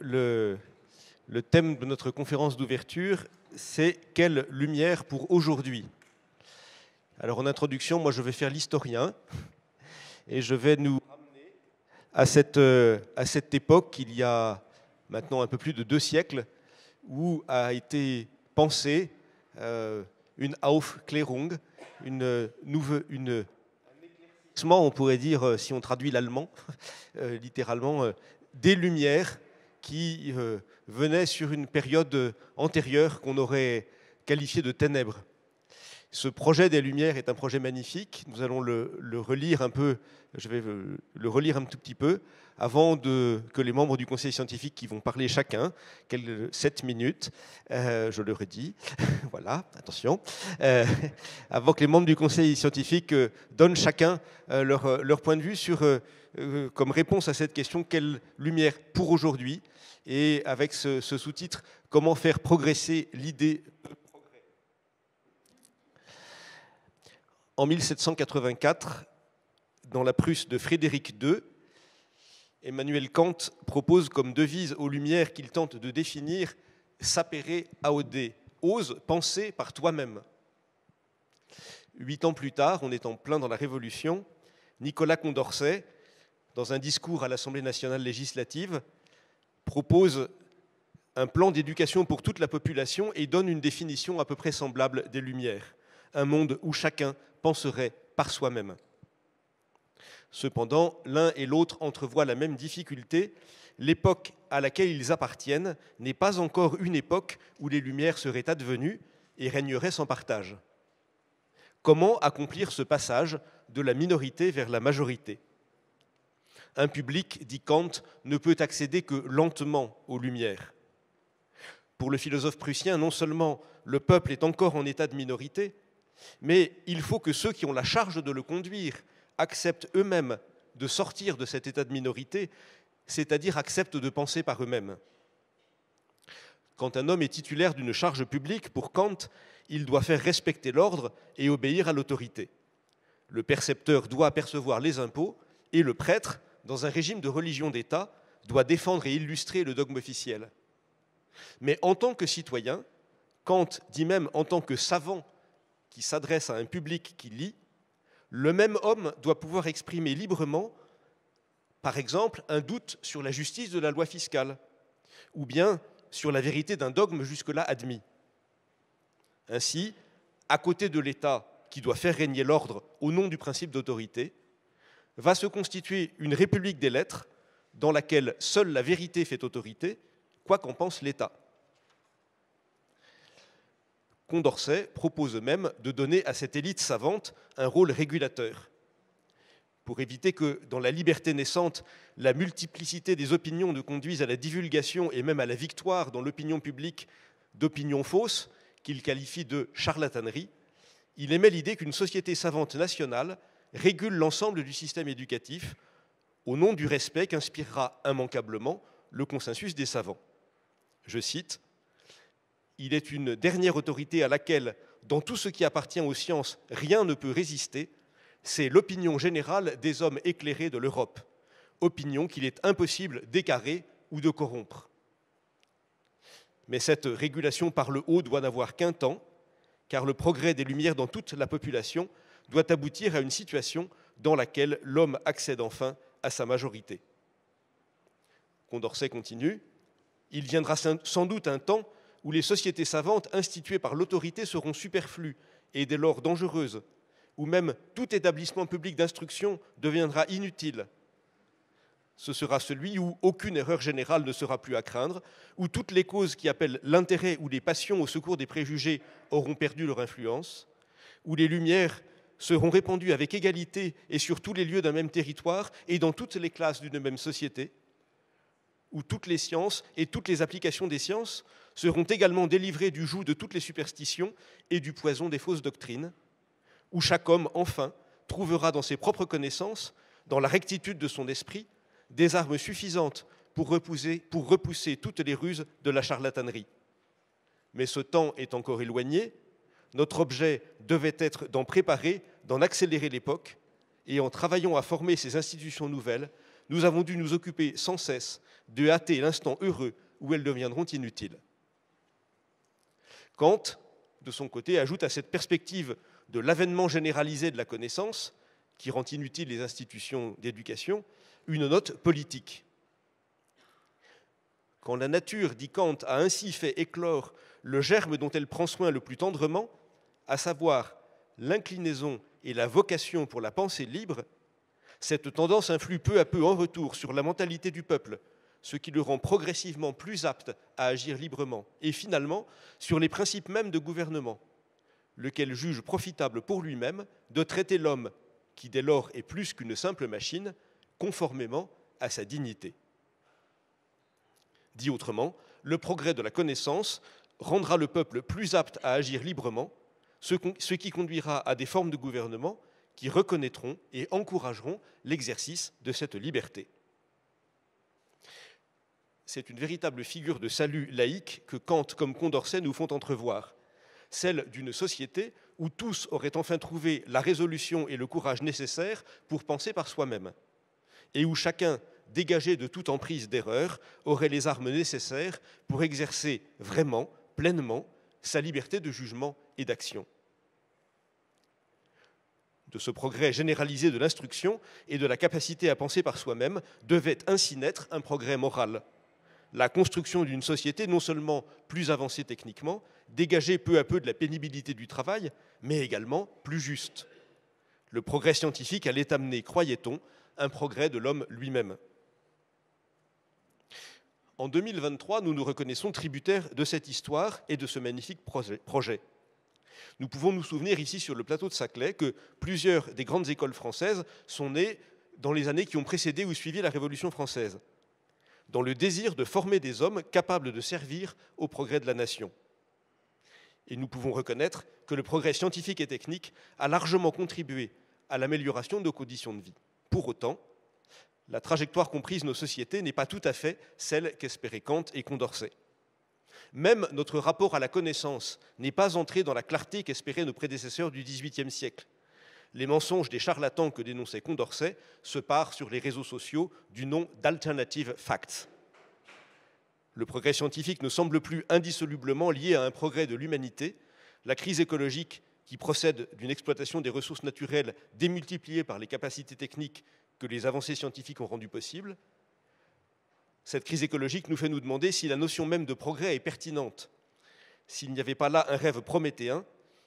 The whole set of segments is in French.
le thème de notre conférence d'ouverture, c'est « Quelle lumière pour aujourd'hui ?» Alors en introduction, moi je vais faire l'historien et je vais nous ramener à cette époque, il y a maintenant un peu plus de 2 siècles, où a été pensée une Aufklärung, un éclaircissement, on pourrait dire, si on traduit l'allemand, littéralement, des lumières qui venaient sur une période antérieure qu'on aurait qualifiée de ténèbres. Ce projet des Lumières est un projet magnifique. Nous allons le relire un peu, je vais le relire un tout petit peu, avant que les membres du conseil scientifique qui vont parler chacun, 7 minutes, je le redis, voilà, attention, avant que les membres du conseil scientifique donnent chacun leur point de vue sur, comme réponse à cette question, quelle lumière pour aujourd'hui, et avec ce sous-titre, comment faire progresser l'idée de progrès. En 1784, dans la Prusse de Frédéric II, Emmanuel Kant propose comme devise aux Lumières qu'il tente de définir « sapere aude », ose penser par toi-même. 8 ans plus tard, on est en plein dans la Révolution, Nicolas Condorcet, dans un discours à l'Assemblée nationale législative, propose un plan d'éducation pour toute la population et donne une définition à peu près semblable des Lumières. Un monde où chacun penserait par soi-même. Cependant, l'un et l'autre entrevoient la même difficulté. L'époque à laquelle ils appartiennent n'est pas encore une époque où les Lumières seraient advenues et régneraient sans partage. Comment accomplir ce passage de la minorité vers la majorité ? Un public, dit Kant, ne peut accéder que lentement aux Lumières. Pour le philosophe prussien, non seulement le peuple est encore en état de minorité, mais il faut que ceux qui ont la charge de le conduire acceptent eux-mêmes de sortir de cet état de minorité, c'est-à-dire acceptent de penser par eux-mêmes. Quand un homme est titulaire d'une charge publique, pour Kant, il doit faire respecter l'ordre et obéir à l'autorité. Le percepteur doit percevoir les impôts et le prêtre, dans un régime de religion d'État, doit défendre et illustrer le dogme officiel. Mais en tant que citoyen, Kant dit même en tant que savant qui s'adresse à un public qui lit, le même homme doit pouvoir exprimer librement, par exemple, un doute sur la justice de la loi fiscale, ou bien sur la vérité d'un dogme jusque-là admis. Ainsi, à côté de l'État qui doit faire régner l'ordre au nom du principe d'autorité, va se constituer une république des lettres dans laquelle seule la vérité fait autorité, quoi qu'en pense l'État. Condorcet propose même de donner à cette élite savante un rôle régulateur. Pour éviter que, dans la liberté naissante, la multiplicité des opinions ne conduise à la divulgation et même à la victoire dans l'opinion publique d'opinions fausses, qu'il qualifie de charlatanerie, il émet l'idée qu'une société savante nationale régule l'ensemble du système éducatif au nom du respect qu'inspirera immanquablement le consensus des savants. Je cite, « Il est une dernière autorité à laquelle, dans tout ce qui appartient aux sciences, rien ne peut résister, c'est l'opinion générale des hommes éclairés de l'Europe, opinion qu'il est impossible d'écarrer ou de corrompre. » Mais cette régulation par le haut doit n'avoir qu'un temps, car le progrès des Lumières dans toute la population doit aboutir à une situation dans laquelle l'homme accède enfin à sa majorité. Condorcet continue, « Il viendra sans doute un temps où les sociétés savantes instituées par l'autorité seront superflues et dès lors dangereuses, où même tout établissement public d'instruction deviendra inutile. Ce sera celui où aucune erreur générale ne sera plus à craindre, où toutes les causes qui appellent l'intérêt ou les passions au secours des préjugés auront perdu leur influence, où les Lumières seront répandues avec égalité et sur tous les lieux d'un même territoire et dans toutes les classes d'une même société, où toutes les sciences et toutes les applications des sciences seront également délivrées du joug de toutes les superstitions et du poison des fausses doctrines, où chaque homme, enfin, trouvera dans ses propres connaissances, dans la rectitude de son esprit, des armes suffisantes pour repousser toutes les ruses de la charlatanerie. Mais ce temps est encore éloigné. Notre objet devait être d'en préparer, d'en accélérer l'époque, et en travaillant à former ces institutions nouvelles, nous avons dû nous occuper sans cesse de hâter l'instant heureux où elles deviendront inutiles. Kant, de son côté, ajoute à cette perspective de l'avènement généralisé de la connaissance, qui rend inutiles les institutions d'éducation, une note politique. Quand la nature, dit Kant, a ainsi fait éclore le germe dont elle prend soin le plus tendrement, à savoir l'inclinaison et la vocation pour la pensée libre, cette tendance influe peu à peu en retour sur la mentalité du peuple, ce qui le rend progressivement plus apte à agir librement, et finalement sur les principes mêmes de gouvernement, lequel juge profitable pour lui-même de traiter l'homme, qui dès lors est plus qu'une simple machine, conformément à sa dignité. Dit autrement, le progrès de la connaissance rendra le peuple plus apte à agir librement, ce qui conduira à des formes de gouvernement qui reconnaîtront et encourageront l'exercice de cette liberté. C'est une véritable figure de salut laïque que Kant comme Condorcet nous font entrevoir, celle d'une société où tous auraient enfin trouvé la résolution et le courage nécessaires pour penser par soi-même, et où chacun, dégagé de toute emprise d'erreur, aurait les armes nécessaires pour exercer vraiment, pleinement, sa liberté de jugement et d'action. De ce progrès généralisé de l'instruction et de la capacité à penser par soi-même devait ainsi naître un progrès moral. La construction d'une société non seulement plus avancée techniquement, dégagée peu à peu de la pénibilité du travail, mais également plus juste. Le progrès scientifique allait amener, croyait-on, un progrès de l'homme lui-même. En 2023, nous nous reconnaissons tributaires de cette histoire et de ce magnifique projet. Nous pouvons nous souvenir ici sur le plateau de Saclay que plusieurs des grandes écoles françaises sont nées dans les années qui ont précédé ou suivi la Révolution française, dans le désir de former des hommes capables de servir au progrès de la nation. Et nous pouvons reconnaître que le progrès scientifique et technique a largement contribué à l'amélioration de nos conditions de vie. Pour autant, la trajectoire qu'ont prise nos sociétés n'est pas tout à fait celle qu'espéraient Kant et Condorcet. Même notre rapport à la connaissance n'est pas entré dans la clarté qu'espéraient nos prédécesseurs du XVIIIe siècle. Les mensonges des charlatans que dénonçait Condorcet se parent sur les réseaux sociaux du nom d'alternative facts. Le progrès scientifique ne semble plus indissolublement lié à un progrès de l'humanité. La crise écologique, qui procède d'une exploitation des ressources naturelles démultipliée par les capacités techniques que les avancées scientifiques ont rendues possibles, cette crise écologique nous fait nous demander si la notion même de progrès est pertinente, s'il n'y avait pas là un rêve prométhéen,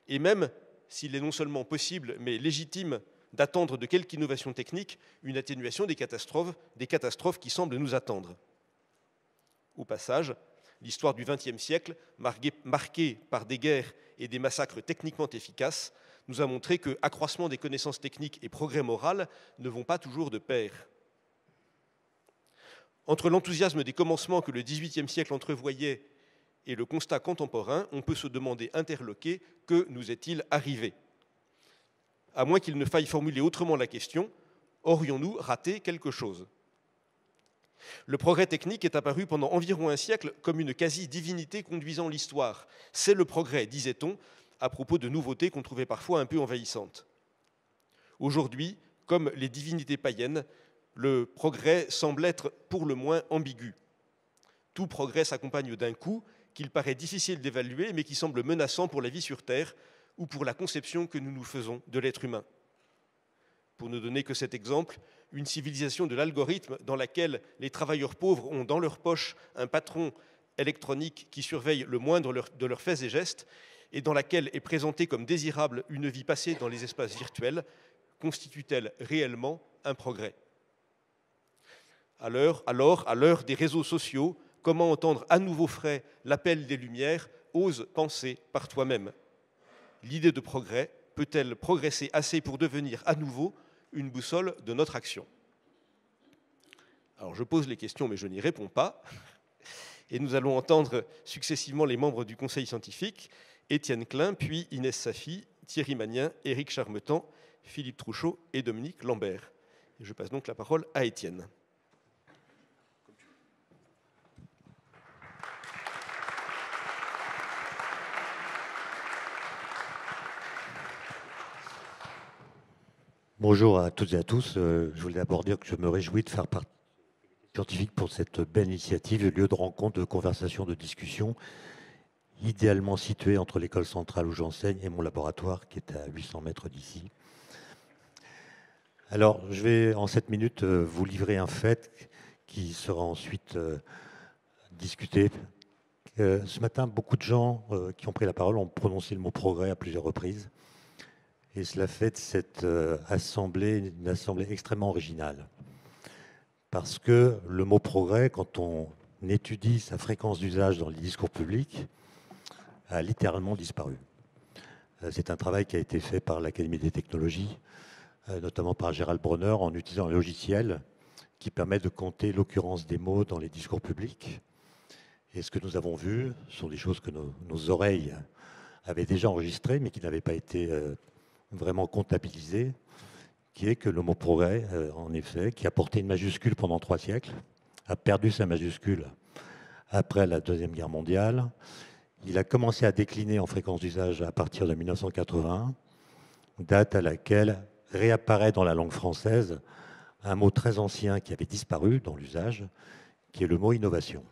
et même s'il est non seulement possible, mais légitime d'attendre de quelque innovation technique une atténuation des catastrophes qui semblent nous attendre. Au passage, l'histoire du XXe siècle, marquée par des guerres et des massacres techniquement efficaces, nous a montré que accroissement des connaissances techniques et progrès moral ne vont pas toujours de pair. Entre l'enthousiasme des commencements que le XVIIIe siècle entrevoyait et le constat contemporain, on peut se demander interloqué que nous est-il arrivé ? À moins qu'il ne faille formuler autrement la question, aurions-nous raté quelque chose ? Le progrès technique est apparu pendant environ un siècle comme une quasi-divinité conduisant l'histoire. C'est le progrès, disait-on, à propos de nouveautés qu'on trouvait parfois un peu envahissantes. Aujourd'hui, comme les divinités païennes, le progrès semble être pour le moins ambigu. Tout progrès s'accompagne d'un coût qu'il paraît difficile d'évaluer, mais qui semble menaçant pour la vie sur Terre ou pour la conception que nous nous faisons de l'être humain. Pour ne donner que cet exemple, une civilisation de l'algorithme dans laquelle les travailleurs pauvres ont dans leur poche un patron électronique qui surveille le moindre de leurs faits et gestes et dans laquelle est présentée comme désirable une vie passée dans les espaces virtuels, constitue-t-elle réellement un progrès ? Alors, à l'heure des réseaux sociaux, comment entendre à nouveau frais l'appel des Lumières ? Ose penser par toi-même. L'idée de progrès peut-elle progresser assez pour devenir à nouveau une boussole de notre action ? Alors je pose les questions, mais je n'y réponds pas. Et nous allons entendre successivement les membres du Conseil scientifique, Étienne Klein, puis Inès Safi, Thierry Magnin, Éric Charmetan, Philippe Trouchot et Dominique Lambert. Et je passe donc la parole à Étienne. Bonjour à toutes et à tous. Je voulais d'abord dire que je me réjouis de faire partie scientifiques pour cette belle initiative, lieu de rencontre, de conversation, de discussion, idéalement situé entre l'école centrale où j'enseigne et mon laboratoire qui est à 800 mètres d'ici. Alors, je vais en 7 minutes vous livrer un fait qui sera ensuite discuté. Ce matin, beaucoup de gens qui ont pris la parole ont prononcé le mot progrès à plusieurs reprises. Et cela fait de cette assemblée une assemblée extrêmement originale. Parce que le mot progrès, quand on étudie sa fréquence d'usage dans les discours publics, a littéralement disparu. C'est un travail qui a été fait par l'Académie des technologies, notamment par Gérald Bronner, en utilisant un logiciel qui permet de compter l'occurrence des mots dans les discours publics. Et ce que nous avons vu sont des choses que nos oreilles avaient déjà enregistrées, mais qui n'avaient pas été vraiment comptabilisées, qui est que le mot progrès, en effet, qui a porté une majuscule pendant 3 siècles, a perdu sa majuscule après la Deuxième Guerre mondiale. Il a commencé à décliner en fréquence d'usage à partir de 1980, date à laquelle réapparaît dans la langue française un mot très ancien qui avait disparu dans l'usage, qui est le mot innovation.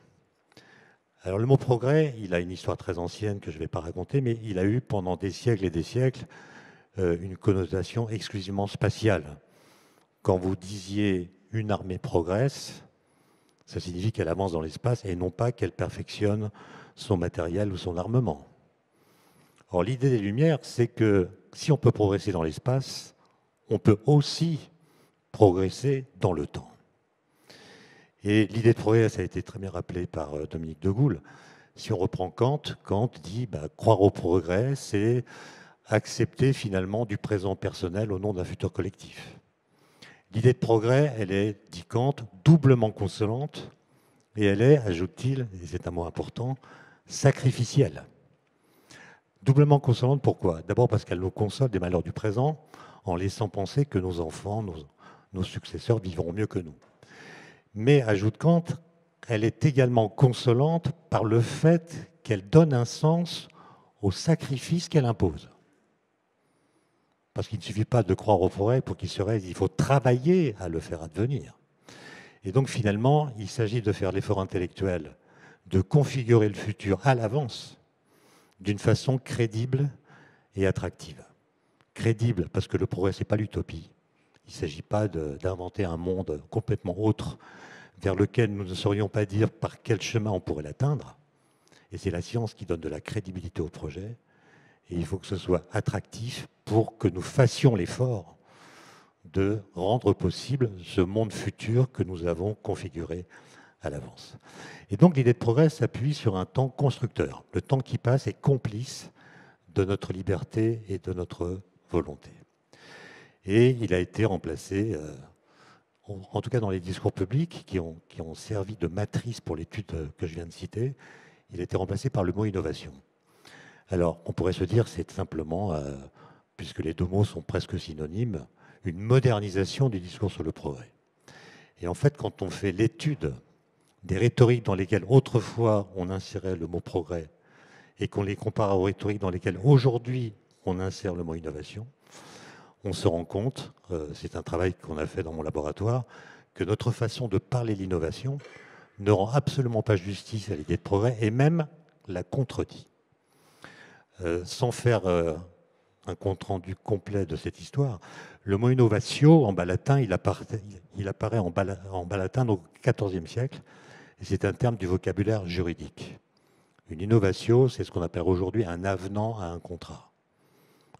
Alors le mot progrès, il a une histoire très ancienne que je ne vais pas raconter, mais il a eu pendant des siècles et des siècles une connotation exclusivement spatiale. Quand vous disiez une armée progresse, ça signifie qu'elle avance dans l'espace et non pas qu'elle perfectionne son matériel ou son armement. Or, l'idée des Lumières, c'est que si on peut progresser dans l'espace, on peut aussi progresser dans le temps. Et l'idée de progrès, ça a été très bien rappelé par Dominique de Goules. Si on reprend Kant, Kant dit croire au progrès, c'est accepter finalement du présent personnel au nom d'un futur collectif. L'idée de progrès, elle est, dit Kant, doublement consolante, et elle est, ajoute-t-il, et c'est un mot important, sacrificielle. Doublement consolante, pourquoi? D'abord parce qu'elle nous console des malheurs du présent, en laissant penser que nos enfants, nos successeurs vivront mieux que nous. Mais, ajoute Kant, elle est également consolante par le fait qu'elle donne un sens au sacrifice qu'elle impose. Parce qu'il ne suffit pas de croire au progrès pour qu'il se réalise, il faut travailler à le faire advenir. Et donc finalement, il s'agit de faire l'effort intellectuel, de configurer le futur à l'avance, d'une façon crédible et attractive. Crédible parce que le progrès, ce n'est pas l'utopie. Il ne s'agit pas d'inventer un monde complètement autre vers lequel nous ne saurions pas dire par quel chemin on pourrait l'atteindre. Et c'est la science qui donne de la crédibilité au projet. Et il faut que ce soit attractif pour que nous fassions l'effort de rendre possible ce monde futur que nous avons configuré à l'avance. Et donc l'idée de progrès s'appuie sur un temps constructeur. Le temps qui passe est complice de notre liberté et de notre volonté. Et il a été remplacé, en tout cas dans les discours publics qui ont servi de matrice pour l'étude que je viens de citer, il a été remplacé par le mot innovation. Alors, on pourrait se dire c'est simplement, puisque les deux mots sont presque synonymes, une modernisation du discours sur le progrès. Et en fait, quand on fait l'étude des rhétoriques dans lesquelles autrefois on insérait le mot progrès et qu'on les compare aux rhétoriques dans lesquelles aujourd'hui on insère le mot innovation, on se rend compte, c'est un travail qu'on a fait dans mon laboratoire, que notre façon de parler l'innovation ne rend absolument pas justice à l'idée de progrès et même la contredit. Sans faire un compte-rendu complet de cette histoire, le mot innovatio, en bas latin, il apparaît en bas latin au XIVe siècle, et c'est un terme du vocabulaire juridique. Une innovatio, c'est ce qu'on appelle aujourd'hui un avenant à un contrat.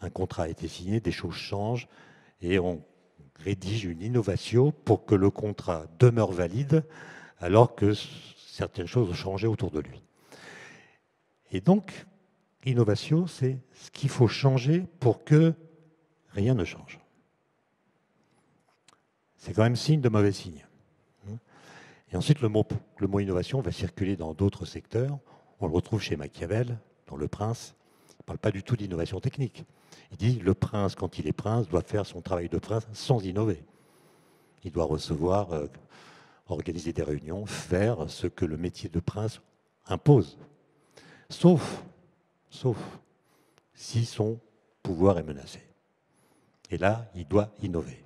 Un contrat a été signé, des choses changent, et on rédige une innovatio pour que le contrat demeure valide, alors que certaines choses ont changé autour de lui. Et donc, innovation, c'est ce qu'il faut changer pour que rien ne change. C'est quand même signe de mauvais signe. Et ensuite, le mot innovation va circuler dans d'autres secteurs. On le retrouve chez Machiavel, dans Le Prince. Il ne parle pas du tout d'innovation technique. Il dit le prince, quand il est prince, doit faire son travail de prince sans innover. Il doit recevoir, organiser des réunions, faire ce que le métier de prince impose. Sauf si son pouvoir est menacé. Et là, il doit innover.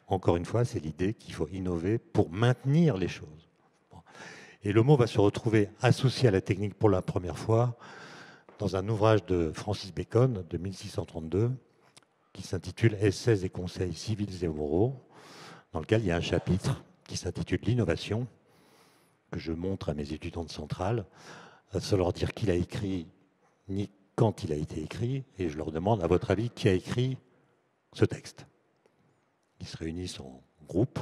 Encore une fois, c'est l'idée qu'il faut innover pour maintenir les choses. Et le mot va se retrouver associé à la technique pour la première fois dans un ouvrage de Francis Bacon de 1632 qui s'intitule Essais et conseils civils et moraux, dans lequel il y a un chapitre qui s'intitule L'innovation, que je montre à mes étudiants de Centrale, sans leur dire qui l'a écrit ni quand il a été écrit, et je leur demande, à votre avis, qui a écrit ce texte. Ils se réunissent en groupe,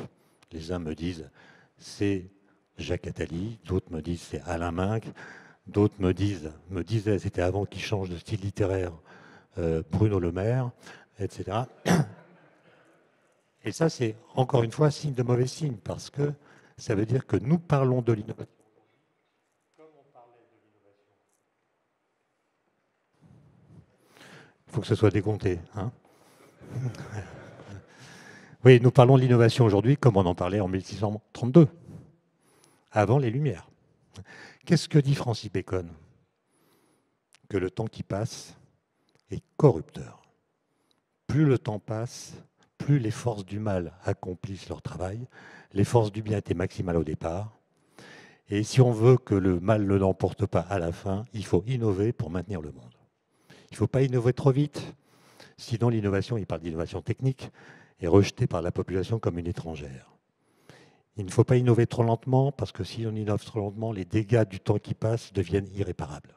les uns me disent c'est Jacques Attali, d'autres me disent c'est Alain Minck, d'autres me disaient c'était avant qu'il change de style littéraire Bruno Le Maire, etc. Et ça, c'est encore une fois signe de mauvais signe, parce que ça veut dire que nous parlons de l'innovation. Comme on parlait de l'innovation. Il faut que ce soit décompté. Hein. Oui, nous parlons de l'innovation aujourd'hui comme on en parlait en 1632, avant les Lumières. Qu'est-ce que dit Francis Bacon? Que le temps qui passe est corrupteur. Plus le temps passe, plus les forces du mal accomplissent leur travail. Les forces du bien étaient maximales au départ. Et si on veut que le mal ne l'emporte pas à la fin, il faut innover pour maintenir le monde. Il ne faut pas innover trop vite, sinon l'innovation, il parle d'innovation technique, est rejetée par la population comme une étrangère. Il ne faut pas innover trop lentement, parce que si on innove trop lentement, les dégâts du temps qui passe deviennent irréparables.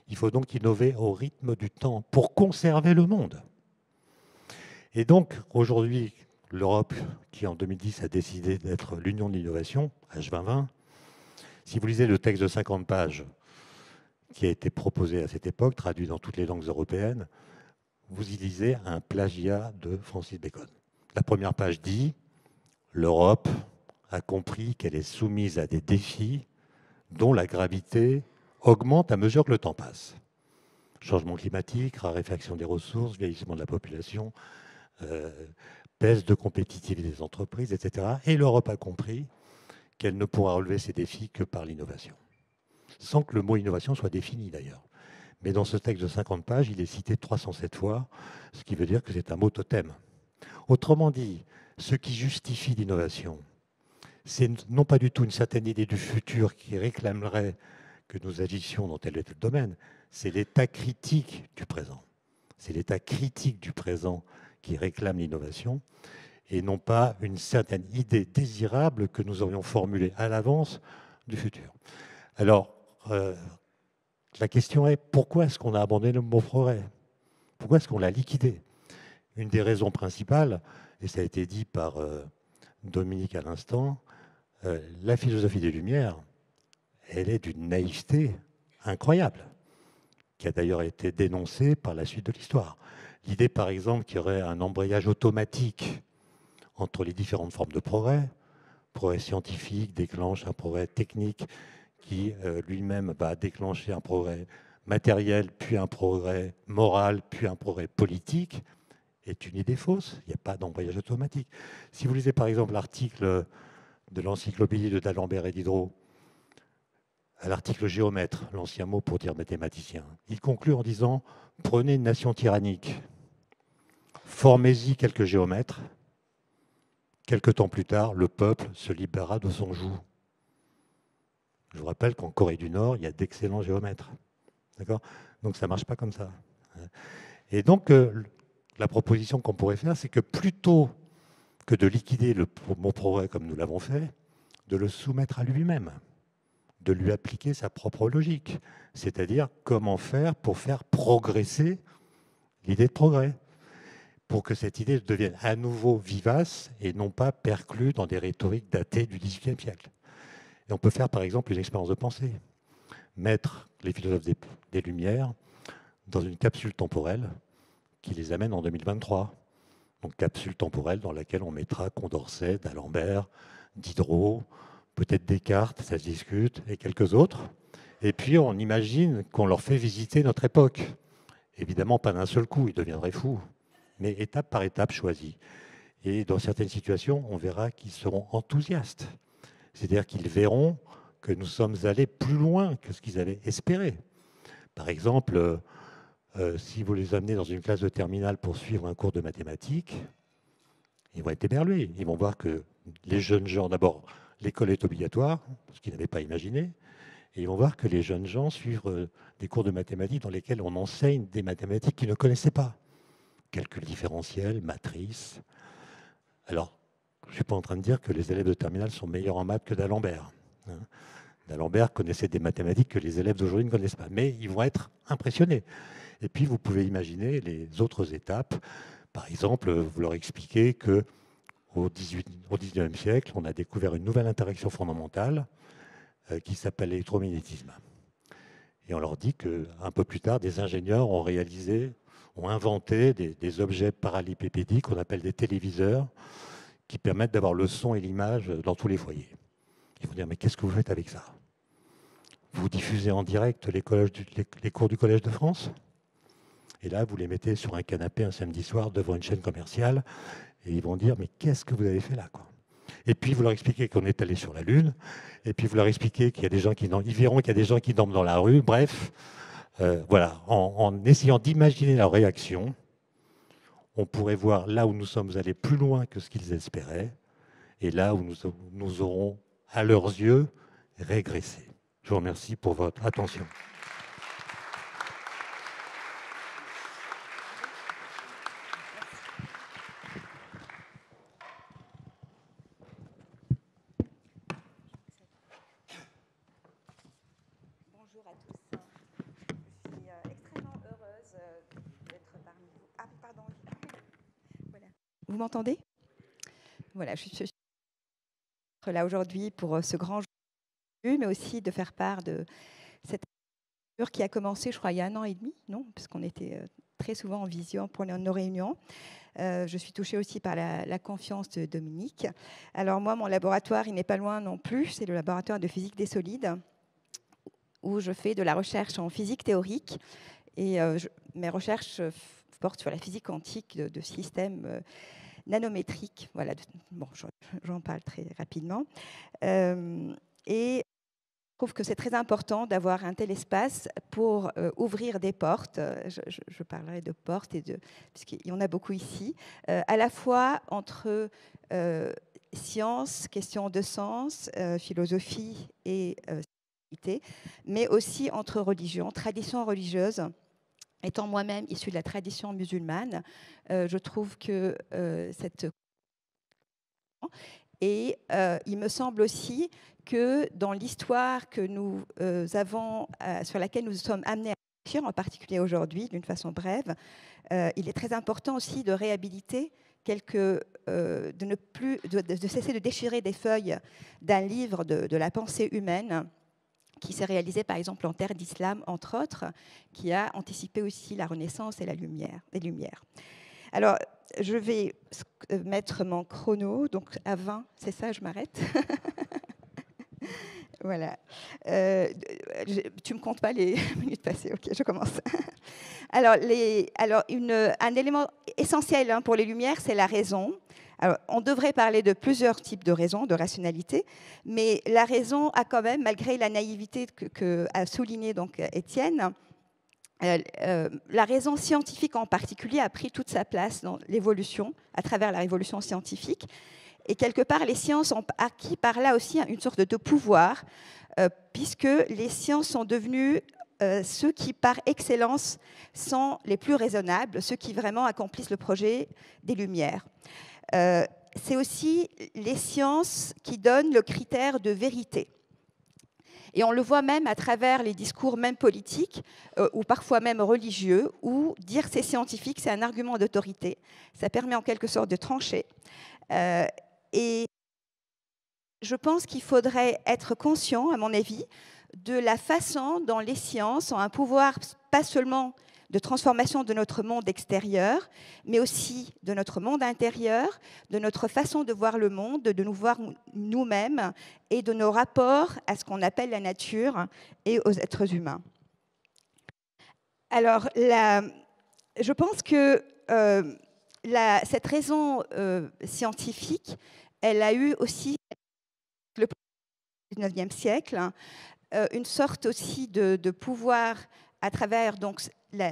Il faut donc innover au rythme du temps pour conserver le monde. Et donc, aujourd'hui, l'Europe, qui en 2010 a décidé d'être l'Union de l'innovation, H2020, si vous lisez le texte de 50 pages qui a été proposé à cette époque, traduit dans toutes les langues européennes, vous y lisez un plagiat de Francis Bacon. La première page dit « L'Europe a compris qu'elle est soumise à des défis dont la gravité augmente à mesure que le temps passe. Changement climatique, raréfaction des ressources, vieillissement de la population, baisse de compétitivité des entreprises, etc. Et l'Europe a compris qu'elle ne pourra relever ces défis que par l'innovation. » Sans que le mot innovation soit défini d'ailleurs. Mais dans ce texte de 50 pages, il est cité 307 fois, ce qui veut dire que c'est un mot totem. Autrement dit, ce qui justifie l'innovation, c'est non pas du tout une certaine idée du futur qui réclamerait que nous agissions dans tel ou tel domaine, c'est l'état critique du présent. C'est l'état critique du présent qui réclame l'innovation, et non pas une certaine idée désirable que nous aurions formulée à l'avance du futur. Alors, la question est, pourquoi est-ce qu'on a abandonné le mot progrès? Pourquoi est-ce qu'on l'a liquidé? Une des raisons principales, et ça a été dit par Dominique à l'instant, la philosophie des Lumières, elle est d'une naïveté incroyable, qui a d'ailleurs été dénoncée par la suite de l'histoire. L'idée, par exemple, qu'il y aurait un embrayage automatique entre les différentes formes de progrès, progrès scientifique déclenche un progrès technique qui lui-même va déclencher un progrès matériel, puis un progrès moral, puis un progrès politique, est une idée fausse. Il n'y a pas d'embrayage automatique. Si vous lisez par exemple l'article de l'encyclopédie de d'Alembert et Diderot, à l'article géomètre, l'ancien mot pour dire mathématicien, il conclut en disant « Prenez une nation tyrannique, formez-y quelques géomètres, quelque temps plus tard, le peuple se libérera de son joug. » Je vous rappelle qu'en Corée du Nord, il y a d'excellents géomètres. D'accord ? Donc ça ne marche pas comme ça. Et donc, la proposition qu'on pourrait faire, c'est que plutôt que de liquider le mot progrès comme nous l'avons fait, de le soumettre à lui-même, de lui appliquer sa propre logique. C'est-à-dire comment faire pour faire progresser l'idée de progrès, pour que cette idée devienne à nouveau vivace et non pas perclue dans des rhétoriques datées du XVIIIe siècle. Et on peut faire par exemple une expérience de pensée, mettre les philosophes des Lumières dans une capsule temporelle qui les amène en 2023. Donc capsule temporelle dans laquelle on mettra Condorcet, d'Alembert, Diderot, peut-être Descartes, ça se discute, et quelques autres. Et puis on imagine qu'on leur fait visiter notre époque. Évidemment pas d'un seul coup, ils deviendraient fous, mais étape par étape choisie. Et dans certaines situations, on verra qu'ils seront enthousiastes. C'est-à-dire qu'ils verront que nous sommes allés plus loin que ce qu'ils avaient espéré. Par exemple, si vous les amenez dans une classe de terminale pour suivre un cours de mathématiques, Ils vont être éberlués. Ils vont voir que les jeunes gens, d'abord, l'école est obligatoire, ce qu'ils n'avaient pas imaginé, et ils vont voir que les jeunes gens suivent des cours de mathématiques dans lesquels on enseigne des mathématiques qu'ils ne connaissaient pas. Calcul différentiel, matrice. Alors, je ne suis pas en train de dire que les élèves de terminale sont meilleurs en maths que d'Alembert. D'Alembert connaissait des mathématiques que les élèves d'aujourd'hui ne connaissent pas. Mais ils vont être impressionnés. Et puis, vous pouvez imaginer les autres étapes. Par exemple, vous leur expliquez qu'au XIXe siècle, on a découvert une nouvelle interaction fondamentale qui s'appelle l'électromagnétisme. Et on leur dit qu'un peu plus tard, des ingénieurs ont inventé des objets parallélépédiques qu'on appelle des téléviseurs qui permettent d'avoir le son et l'image dans tous les foyers. Ils vont dire, mais qu'est-ce que vous faites avec ça? Vous diffusez en direct les cours du Collège de France? Et là, vous les mettez sur un canapé un samedi soir devant une chaîne commerciale et ils vont dire, mais qu'est-ce que vous avez fait là, quoi? Et puis, vous leur expliquez qu'on est allé sur la Lune. Et puis, vous leur expliquez qu'il y a des gens qui dorment. Ils verront qu'il y a des gens qui dorment dans la rue. Bref, voilà. En essayant d'imaginer leur réaction, on pourrait voir là où nous sommes allés plus loin que ce qu'ils espéraient et là où nous aurons, à leurs yeux, régressé. Je vous remercie pour votre attention. Bonjour à tous. Je suis extrêmement heureuse d'être parmi vous. Ah, pardon. Voilà. Vous m'entendez? Voilà, je suis là aujourd'hui pour ce grand jour, mais aussi de faire part de cette aventure qui a commencé, je crois, il y a 1 an et demi, non? Parce qu'on était très souvent en visio pour nos réunions. Je suis touchée aussi par la confiance de Dominique. Alors moi, mon laboratoire, il n'est pas loin non plus. C'est le laboratoire de physique des solides, où je fais de la recherche en physique théorique. Et mes recherches portent sur la physique quantique de systèmes nanométriques. Voilà, bon, j'en parle très rapidement. Et je trouve que c'est très important d'avoir un tel espace pour ouvrir des portes. Je parlerai de portes, puisqu'il y en a beaucoup ici, à la fois entre science, questions de sens, philosophie et mais aussi entre religions, traditions religieuses. Étant moi-même issue de la tradition musulmane, je trouve que cette... Et il me semble aussi que dans l'histoire que nous avons, sur laquelle nous sommes amenés à réfléchir, en particulier aujourd'hui, d'une façon brève, il est très important aussi de réhabiliter de cesser de déchirer des feuilles d'un livre de la pensée humaine, qui s'est réalisé par exemple en terre d'islam, entre autres, qui a anticipé aussi la Renaissance et les Lumières. Alors, je vais mettre mon chrono, donc à 20, c'est ça, je m'arrête. Voilà. Tu ne me comptes pas les minutes passées, ok, je commence. Alors, un élément essentiel pour les Lumières, c'est la raison. Alors, on devrait parler de plusieurs types de raisons, de rationalité, mais la raison a quand même, malgré la naïveté que a souligné donc Étienne, la raison scientifique en particulier a pris toute sa place dans l'évolution, à travers la révolution scientifique. Et quelque part, les sciences ont acquis par là aussi une sorte de pouvoir, puisque les sciences sont devenues ceux qui, par excellence, sont les plus raisonnables, ceux qui vraiment accomplissent le projet des Lumières. C'est aussi les sciences qui donnent le critère de vérité. Et on le voit même à travers les discours même politiques, ou parfois même religieux, où dire c'est scientifique, c'est un argument d'autorité. Ça permet en quelque sorte de trancher. Et je pense qu'il faudrait être conscient, à mon avis, de la façon dont les sciences ont un pouvoir, pas seulement de transformation de notre monde extérieur, mais aussi de notre monde intérieur, de notre façon de voir le monde, de nous voir nous-mêmes et de nos rapports à ce qu'on appelle la nature et aux êtres humains. Alors, je pense que cette raison scientifique, elle a eu aussi, le 19e siècle, une sorte aussi de pouvoir à travers donc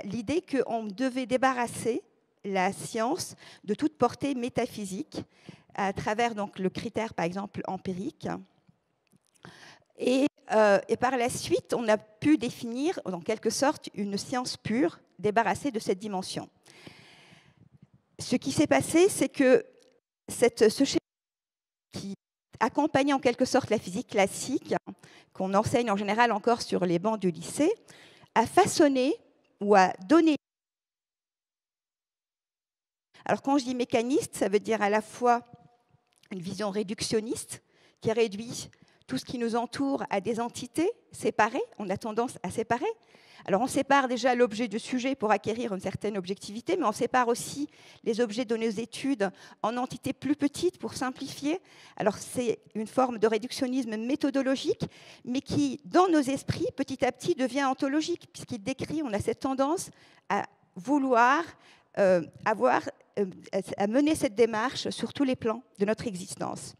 l'idée qu'on devait débarrasser la science de toute portée métaphysique, à travers donc, le critère, par exemple, empirique. Et par la suite, on a pu définir, en quelque sorte, une science pure, débarrassée de cette dimension. Ce qui s'est passé, c'est que ce schéma qui accompagnait en quelque sorte la physique classique, qu'on enseigne en général encore sur les bancs du lycée, a façonné ou a donné. Alors quand je dis mécaniste, ça veut dire à la fois une vision réductionniste qui réduit tout ce qui nous entoure à des entités séparées. On a tendance à séparer. Alors on sépare déjà l'objet du sujet pour acquérir une certaine objectivité, mais on sépare aussi les objets de nos études en entités plus petites pour simplifier. Alors c'est une forme de réductionnisme méthodologique, mais qui, dans nos esprits, petit à petit devient ontologique, puisqu'il décrit, on a cette tendance à vouloir à mener cette démarche sur tous les plans de notre existence.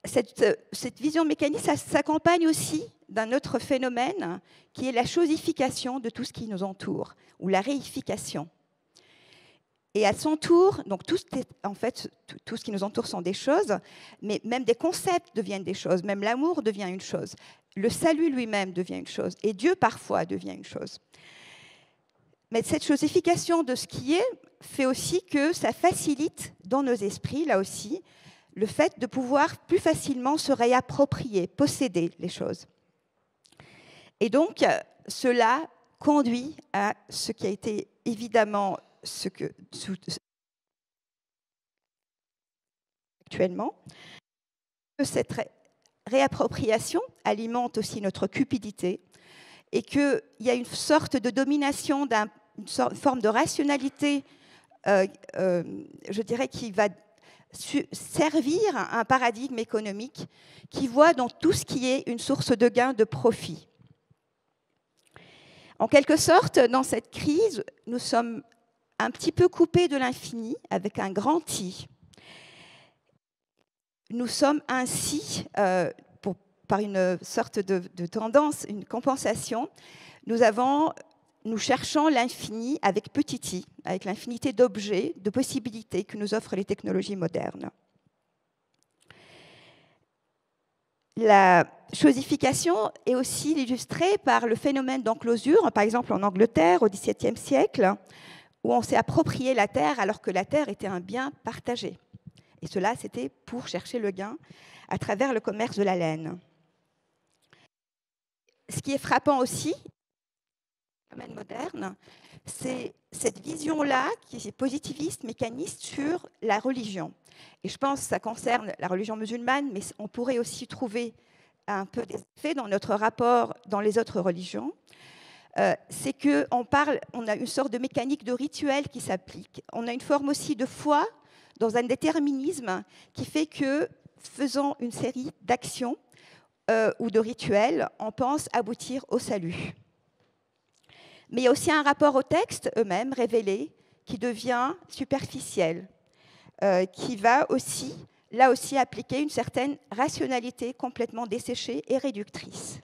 Cette vision mécanique, ça s'accompagne aussi d'un autre phénomène qui est la chosification de tout ce qui nous entoure, ou la réification. Et à son tour, donc tout ce qui nous entoure sont des choses, mais même des concepts deviennent des choses, même l'amour devient une chose, le salut lui-même devient une chose, et Dieu parfois devient une chose. Mais cette chosification de ce qui est fait aussi que ça facilite dans nos esprits, là aussi, le fait de pouvoir plus facilement se réapproprier, posséder les choses. Et donc, cela conduit à ce qui a été évidemment actuellement. Cette réappropriation alimente aussi notre cupidité et qu'il y a une sorte de domination, une forme de rationalité, je dirais, qui va servir un paradigme économique qui voit dans tout ce qui est une source de gain, de profit. En quelque sorte, dans cette crise, nous sommes un petit peu coupés de l'infini avec un grand I. Nous sommes ainsi, par une sorte de tendance, une compensation, nous cherchons l'infini avec petit i, avec l'infinité d'objets, de possibilités que nous offrent les technologies modernes. La chosification est aussi illustrée par le phénomène d'enclosure, par exemple en Angleterre au XVIIe siècle, où on s'est approprié la terre alors que la terre était un bien partagé. Et cela, c'était pour chercher le gain à travers le commerce de la laine. Ce qui est frappant aussi, le domaine moderne, c'est cette vision-là qui est positiviste, mécaniste sur la religion. Et je pense que ça concerne la religion musulmane, mais on pourrait aussi trouver un peu des effets dans notre rapport dans les autres religions. C'est qu'on a une sorte de mécanique de rituel qui s'applique. On a une forme aussi de foi dans un déterminisme qui fait que, faisant une série d'actions ou de rituels, on pense aboutir au salut. Mais il y a aussi un rapport aux textes eux-mêmes révélés qui devient superficiel, qui va aussi, là aussi, appliquer une certaine rationalité complètement desséchée et réductrice.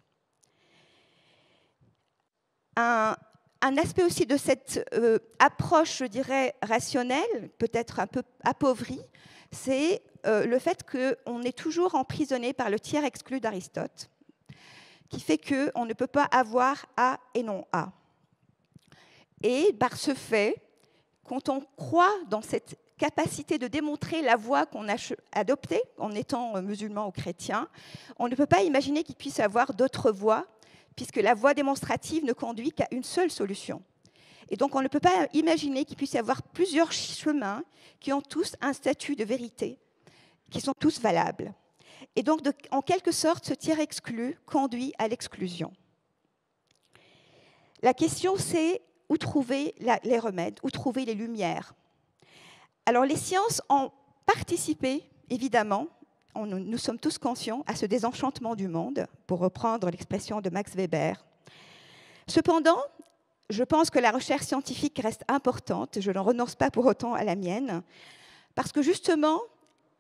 Un aspect aussi de cette approche, je dirais, rationnelle, peut-être un peu appauvrie, c'est le fait qu'on est toujours emprisonné par le tiers exclu d'Aristote, qui fait qu'on ne peut pas avoir A et non A. Et par ce fait, quand on croit dans cette capacité de démontrer la voie qu'on a adoptée en étant musulman ou chrétien, on ne peut pas imaginer qu'il puisse y avoir d'autres voies, puisque la voie démonstrative ne conduit qu'à une seule solution. Et donc on ne peut pas imaginer qu'il puisse y avoir plusieurs chemins qui ont tous un statut de vérité, qui sont tous valables. Et donc, en quelque sorte, ce tiers exclu conduit à l'exclusion. La question, c'est où trouver les remèdes, où trouver les lumières. Alors, les sciences ont participé, évidemment, nous sommes tous conscients, à ce désenchantement du monde, pour reprendre l'expression de Max Weber. Cependant, je pense que la recherche scientifique reste importante, je ne renonce pas pour autant à la mienne, parce que justement,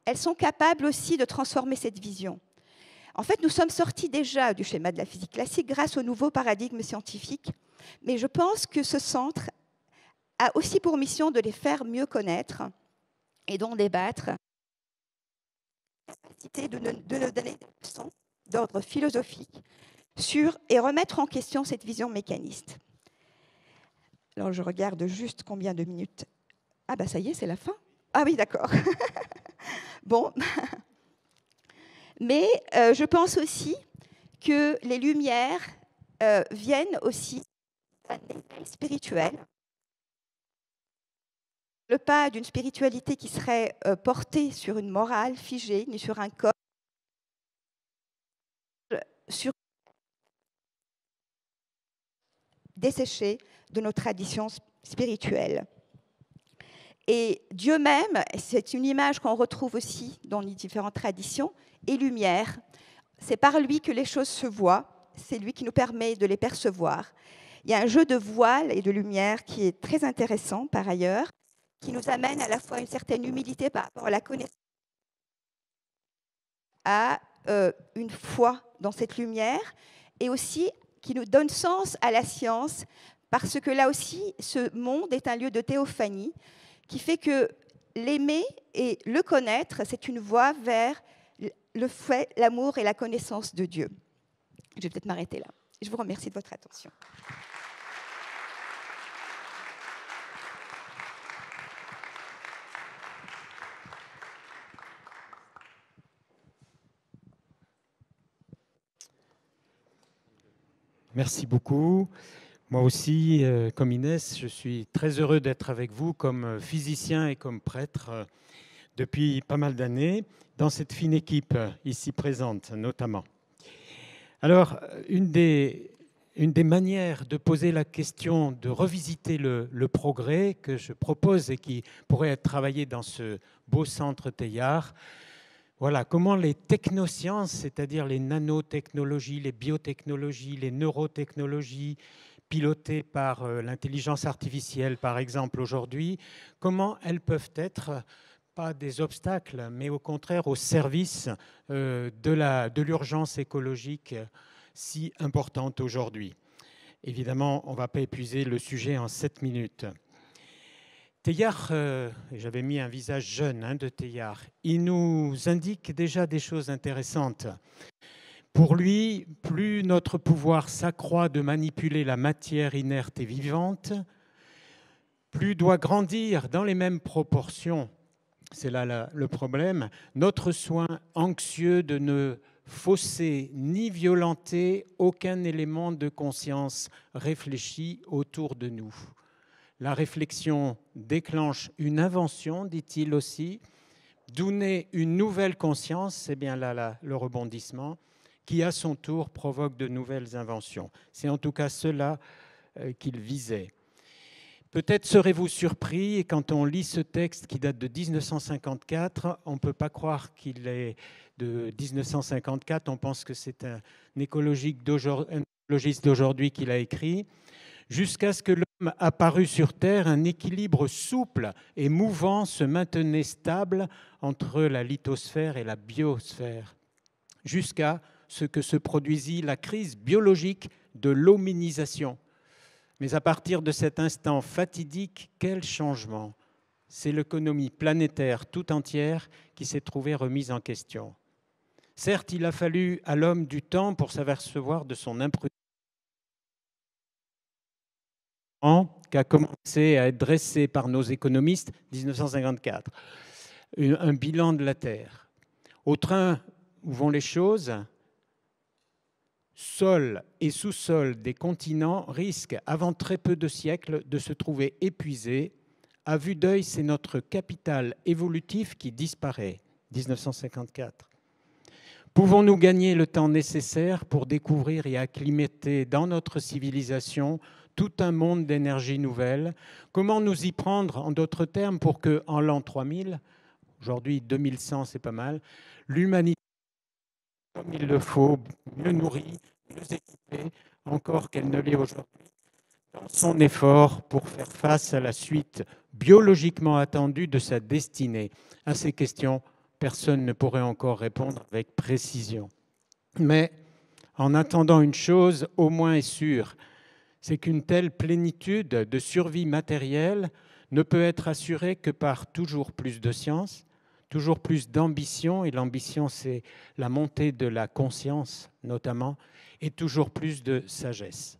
elles sont capables aussi de transformer cette vision. En fait, nous sommes sortis déjà du schéma de la physique classique grâce au nouveau paradigme scientifique, mais je pense que ce centre a aussi pour mission de les faire mieux connaître et d'en débattre, de nous donner des leçons d'ordre philosophique sur et remettre en question cette vision mécaniste. Alors, je regarde juste combien de minutes. Ah, bah ça y est, c'est la fin. Ah oui, d'accord. Bon. Mais je pense aussi que les Lumières viennent aussi d'un éveil spirituel. Le pas d'une spiritualité qui serait portée sur une morale figée, ni sur un code, sur desséché de nos traditions spirituelles. Et Dieu même, c'est une image qu'on retrouve aussi dans les différentes traditions, est lumière. C'est par lui que les choses se voient, c'est lui qui nous permet de les percevoir. Il y a un jeu de voile et de lumière qui est très intéressant par ailleurs, qui nous amène à la fois une certaine humilité par rapport à la connaissance, à une foi dans cette lumière, et aussi qui nous donne sens à la science, parce que là aussi, ce monde est un lieu de théophanie, qui fait que l'aimer et le connaître, c'est une voie vers le fait, l'amour et la connaissance de Dieu. Je vais peut-être m'arrêter là. Je vous remercie de votre attention. Merci beaucoup. Moi aussi, comme Inès, je suis très heureux d'être avec vous comme physicien et comme prêtre depuis pas mal d'années, dans cette fine équipe ici présente notamment. Alors, une des manières de poser la question, de revisiter le progrès que je propose et qui pourrait être travaillé dans ce beau centre Teilhard, voilà, comment les technosciences, c'est-à-dire les nanotechnologies, les biotechnologies, les neurotechnologies, pilotées par l'intelligence artificielle, par exemple, aujourd'hui, comment elles peuvent être, pas des obstacles, mais au contraire au service de l'urgence écologique si importante aujourd'hui. Évidemment, on ne va pas épuiser le sujet en 7 minutes. Teilhard, j'avais mis un visage jeune de Teilhard, il nous indique déjà des choses intéressantes. Pour lui, plus notre pouvoir s'accroît de manipuler la matière inerte et vivante, plus doit grandir dans les mêmes proportions, c'est là le problème, notre soin anxieux de ne fausser ni violenter aucun élément de conscience réfléchi autour de nous. La réflexion déclenche une invention, dit-il aussi, d'où naît une nouvelle conscience, c'est bien là le rebondissement, qui à son tour provoque de nouvelles inventions. C'est en tout cas cela qu'il visait. Peut-être serez-vous surpris, et quand on lit ce texte qui date de 1954, on ne peut pas croire qu'il est de 1954, on pense que c'est un écologiste d'aujourd'hui qui l'a écrit, jusqu'à ce que l'homme apparut sur Terre, un équilibre souple et mouvant se maintenait stable entre la lithosphère et la biosphère, jusqu'à ce que se produisit la crise biologique de l'hominisation. Mais à partir de cet instant fatidique, quel changement! C'est l'économie planétaire tout entière qui s'est trouvée remise en question. Certes, il a fallu à l'homme du temps pour s'apercevoir de son imprudence, qui a commencé à être dressé par nos économistes, 1954, un bilan de la Terre. Au train où vont les choses, sol et sous-sol des continents risquent, avant très peu de siècles, de se trouver épuisés. À vue d'œil, c'est notre capital évolutif qui disparaît, 1954. Pouvons-nous gagner le temps nécessaire pour découvrir et acclimater dans notre civilisation tout un monde d'énergie nouvelle? Comment nous y prendre, en d'autres termes, pour que, en l'an 3000, aujourd'hui 2100, c'est pas mal, l'humanité, comme il le faut, mieux nourrie, mieux équipée, encore qu'elle ne l'est aujourd'hui, dans son effort pour faire face à la suite biologiquement attendue de sa destinée. À ces questions, personne ne pourrait encore répondre avec précision. Mais en attendant, une chose au moins est sûre, c'est qu'une telle plénitude de survie matérielle ne peut être assurée que par toujours plus de science, toujours plus d'ambition, et l'ambition, c'est la montée de la conscience notamment, et toujours plus de sagesse.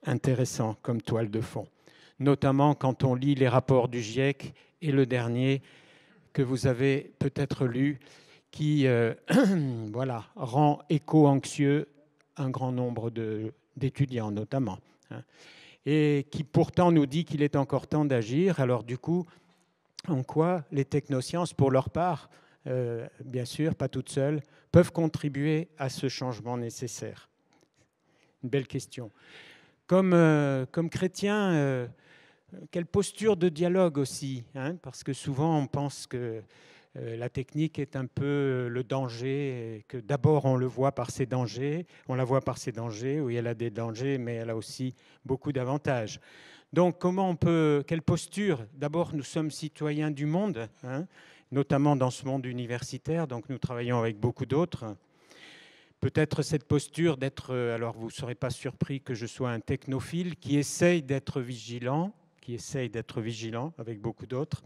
Intéressant comme toile de fond, notamment quand on lit les rapports du GIEC et le dernier que vous avez peut-être lu, qui voilà, rend éco-anxieux un grand nombre d'étudiants notamment, hein, et qui pourtant nous dit qu'il est encore temps d'agir. Alors du coup, en quoi les technosciences, pour leur part, bien sûr, pas toutes seules, peuvent contribuer à ce changement nécessaire? Une belle question. Comme chrétien, quelle posture de dialogue aussi, hein, parce que souvent on pense que la technique est un peu le danger, et que d'abord on le voit par ses dangers, on la voit par ses dangers, oui, elle a des dangers, mais elle a aussi beaucoup d'avantages. Donc comment on peut, quelle posture? D'abord, nous sommes citoyens du monde, hein, notamment dans ce monde universitaire, donc nous travaillons avec beaucoup d'autres. Peut-être cette posture d'être, alors vous ne serez pas surpris que je sois un technophile qui essaye d'être vigilant avec beaucoup d'autres.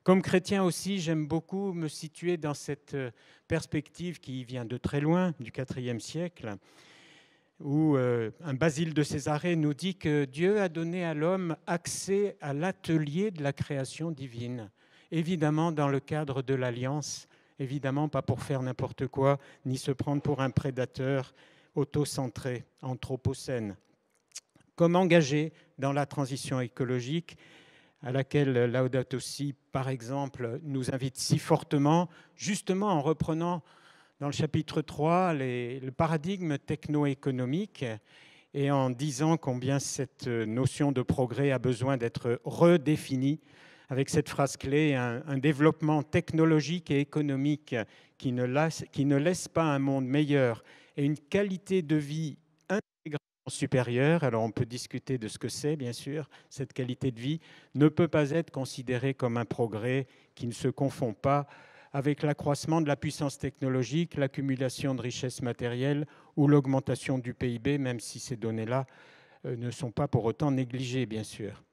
Comme chrétien aussi, j'aime beaucoup me situer dans cette perspective qui vient de très loin, du IVe siècle, où un Basile de Césarée nous dit que Dieu a donné à l'homme accès à l'atelier de la création divine, évidemment dans le cadre de l'alliance, évidemment pas pour faire n'importe quoi, ni se prendre pour un prédateur autocentré, anthropocène. Comme engagé dans la transition écologique, à laquelle Laudato Si, par exemple, nous invite si fortement, justement en reprenant dans le chapitre 3 le paradigme techno-économique et en disant combien cette notion de progrès a besoin d'être redéfinie avec cette phrase clé, un développement technologique et économique qui ne laisse pas un monde meilleur et une qualité de vie intégralement supérieure. Alors on peut discuter de ce que c'est, bien sûr. Cette qualité de vie ne peut pas être considérée comme un progrès qui ne se confond pas avec l'accroissement de la puissance technologique, l'accumulation de richesses matérielles ou l'augmentation du PIB, même si ces données-là ne sont pas pour autant négligées, bien sûr.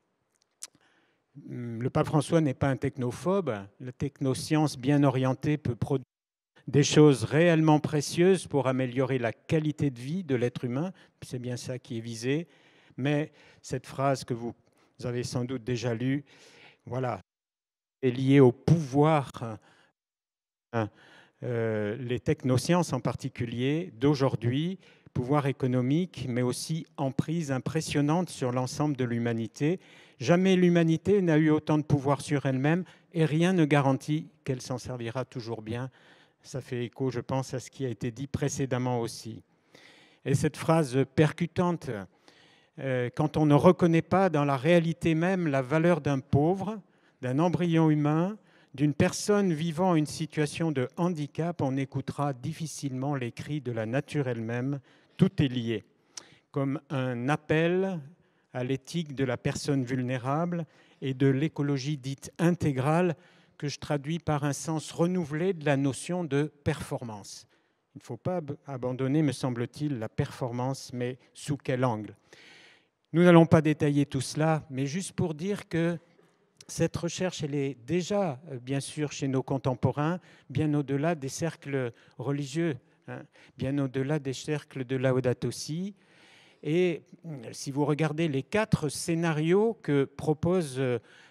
Le pape François n'est pas un technophobe. La technoscience bien orientée peut produire des choses réellement précieuses pour améliorer la qualité de vie de l'être humain. C'est bien ça qui est visé. Mais cette phrase que vous avez sans doute déjà lue, voilà, est liée au pouvoir, les technosciences en particulier, d'aujourd'hui, pouvoir économique, mais aussi emprise impressionnante sur l'ensemble de l'humanité. Jamais l'humanité n'a eu autant de pouvoir sur elle-même et rien ne garantit qu'elle s'en servira toujours bien. Ça fait écho, je pense, à ce qui a été dit précédemment aussi. Et cette phrase percutante, quand on ne reconnaît pas dans la réalité même la valeur d'un pauvre, d'un embryon humain, d'une personne vivant une situation de handicap, on écoutera difficilement les cris de la nature elle-même. Tout est lié, comme un appel à l'éthique de la personne vulnérable et de l'écologie dite intégrale, que je traduis par un sens renouvelé de la notion de performance. Il ne faut pas abandonner, me semble-t-il, la performance, mais sous quel angle? Nous n'allons pas détailler tout cela, mais juste pour dire que cette recherche, elle est déjà, bien sûr, chez nos contemporains, bien au-delà des cercles religieux, hein, bien au-delà des cercles de Laudato Si. Et si vous regardez les 4 scénarios que propose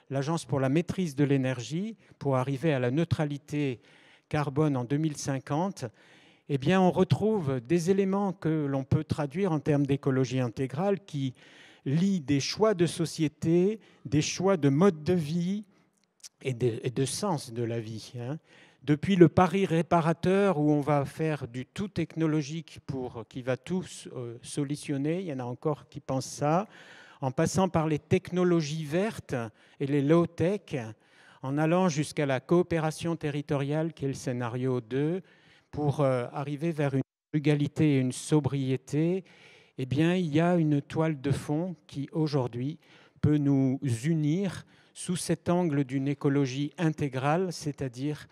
l'Agence pour la maîtrise de l'énergie pour arriver à la neutralité carbone en 2050, eh bien, on retrouve des éléments que l'on peut traduire en termes d'écologie intégrale qui lient des choix de société, des choix de mode de vie et de sens de la vie, hein. Depuis le pari réparateur où on va faire du tout technologique qui va tout solutionner, il y en a encore qui pensent ça, en passant par les technologies vertes et les low-tech, en allant jusqu'à la coopération territoriale, qui est le scénario 2, pour arriver vers une frugalité et une sobriété, eh bien, il y a une toile de fond qui, aujourd'hui, peut nous unir sous cet angle d'une écologie intégrale, c'est-à-dire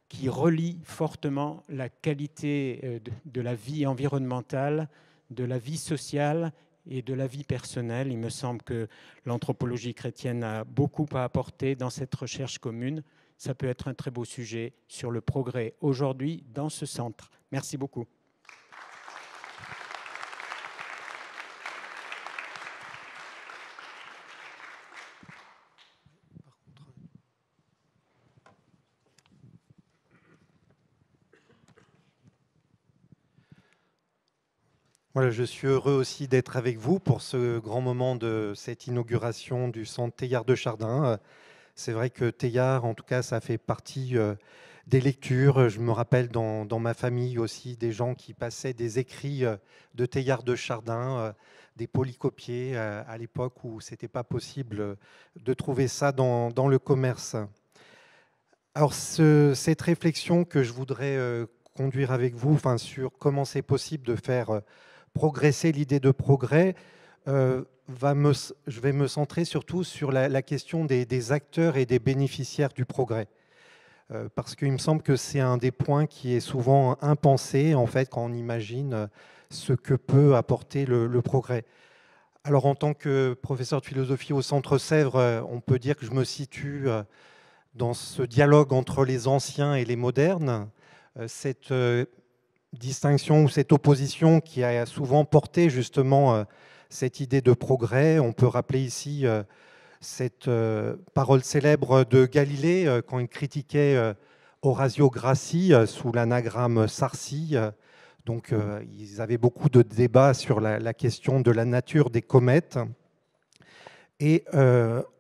qui relie fortement la qualité de la vie environnementale, de la vie sociale et de la vie personnelle. Il me semble que l'anthropologie chrétienne a beaucoup à apporter dans cette recherche commune. Ça peut être un très beau sujet sur le progrès aujourd'hui dans ce centre. Merci beaucoup. Voilà, je suis heureux aussi d'être avec vous pour ce grand moment de cette inauguration du centre Teilhard de Chardin. C'est vrai que Teilhard, en tout cas, ça fait partie des lectures. Je me rappelle dans ma famille aussi des gens qui passaient des écrits de Teilhard de Chardin, des polycopiés à l'époque où ce n'était pas possible de trouver ça dans le commerce. Alors, cette réflexion que je voudrais conduire avec vous, sur comment c'est possible de faire progresser l'idée de progrès, je vais me centrer surtout sur la question des acteurs et des bénéficiaires du progrès. Parce qu'il me semble que c'est un des points qui est souvent impensé, en fait, quand on imagine ce que peut apporter le progrès. Alors, en tant que professeur de philosophie au Centre Sèvres, on peut dire que je me situe dans ce dialogue entre les anciens et les modernes, cette distinction ou cette opposition qui a souvent porté justement cette idée de progrès. On peut rappeler ici cette parole célèbre de Galilée quand il critiquait Orazio Grassi sous l'anagramme Sarsi. Donc ils avaient beaucoup de débats sur la question de la nature des comètes. Et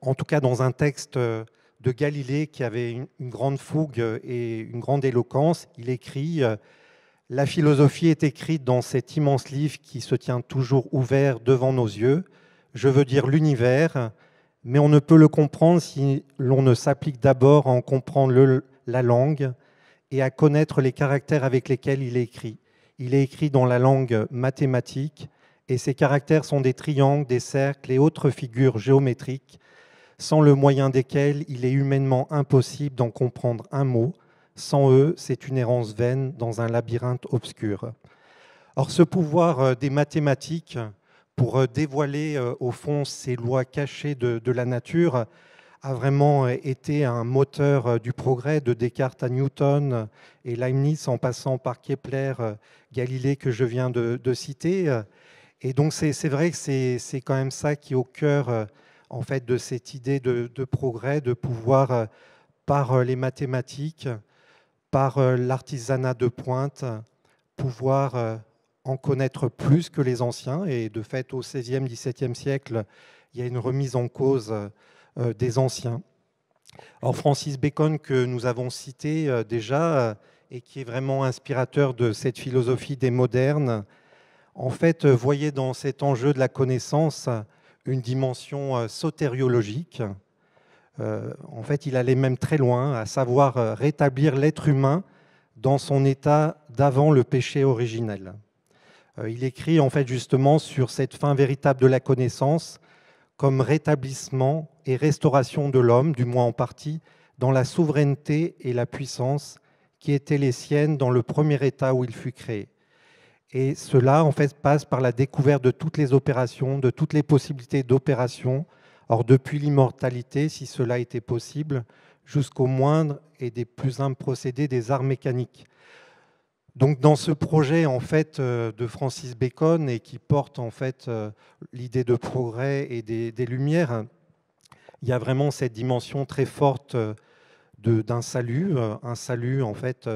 en tout cas dans un texte de Galilée qui avait une grande fougue et une grande éloquence, il écrit « La philosophie est écrite dans cet immense livre qui se tient toujours ouvert devant nos yeux, je veux dire l'univers, mais on ne peut le comprendre si l'on ne s'applique d'abord à en comprendre la langue et à connaître les caractères avec lesquels il est écrit. Il est écrit dans la langue mathématique et ces caractères sont des triangles, des cercles et autres figures géométriques sans le moyen desquels il est humainement impossible d'en comprendre un mot. Sans eux, c'est une errance vaine dans un labyrinthe obscur. » Or, ce pouvoir des mathématiques pour dévoiler au fond ces lois cachées de la nature a vraiment été un moteur du progrès de Descartes à Newton et Leibniz en passant par Kepler, Galilée que je viens de citer. Et donc c'est vrai que c'est quand même ça qui est au cœur en fait de cette idée de progrès, de pouvoir par les mathématiques, par l'artisanat de pointe, pouvoir en connaître plus que les anciens. Et de fait, au XVIe, XVIIe siècle, il y a une remise en cause des anciens. Alors Francis Bacon, que nous avons cité déjà, et qui est vraiment inspirateur de cette philosophie des modernes, en fait, voyait dans cet enjeu de la connaissance une dimension sotériologique. En fait, il allait même très loin, à savoir rétablir l'être humain dans son état d'avant le péché originel. Il écrit en fait justement sur cette fin véritable de la connaissance comme rétablissement et restauration de l'homme, du moins en partie, dans la souveraineté et la puissance qui étaient les siennes dans le premier état où il fut créé. Et cela en fait passe par la découverte de toutes les opérations, de toutes les possibilités d'opération. Or, depuis l'immortalité, si cela était possible, jusqu'au moindre et des plus simples procédés des arts mécaniques. Donc, dans ce projet en fait de Francis Bacon et qui porte en fait l'idée de progrès et des Lumières, il y a vraiment cette dimension très forte d'un salut, un salut en fait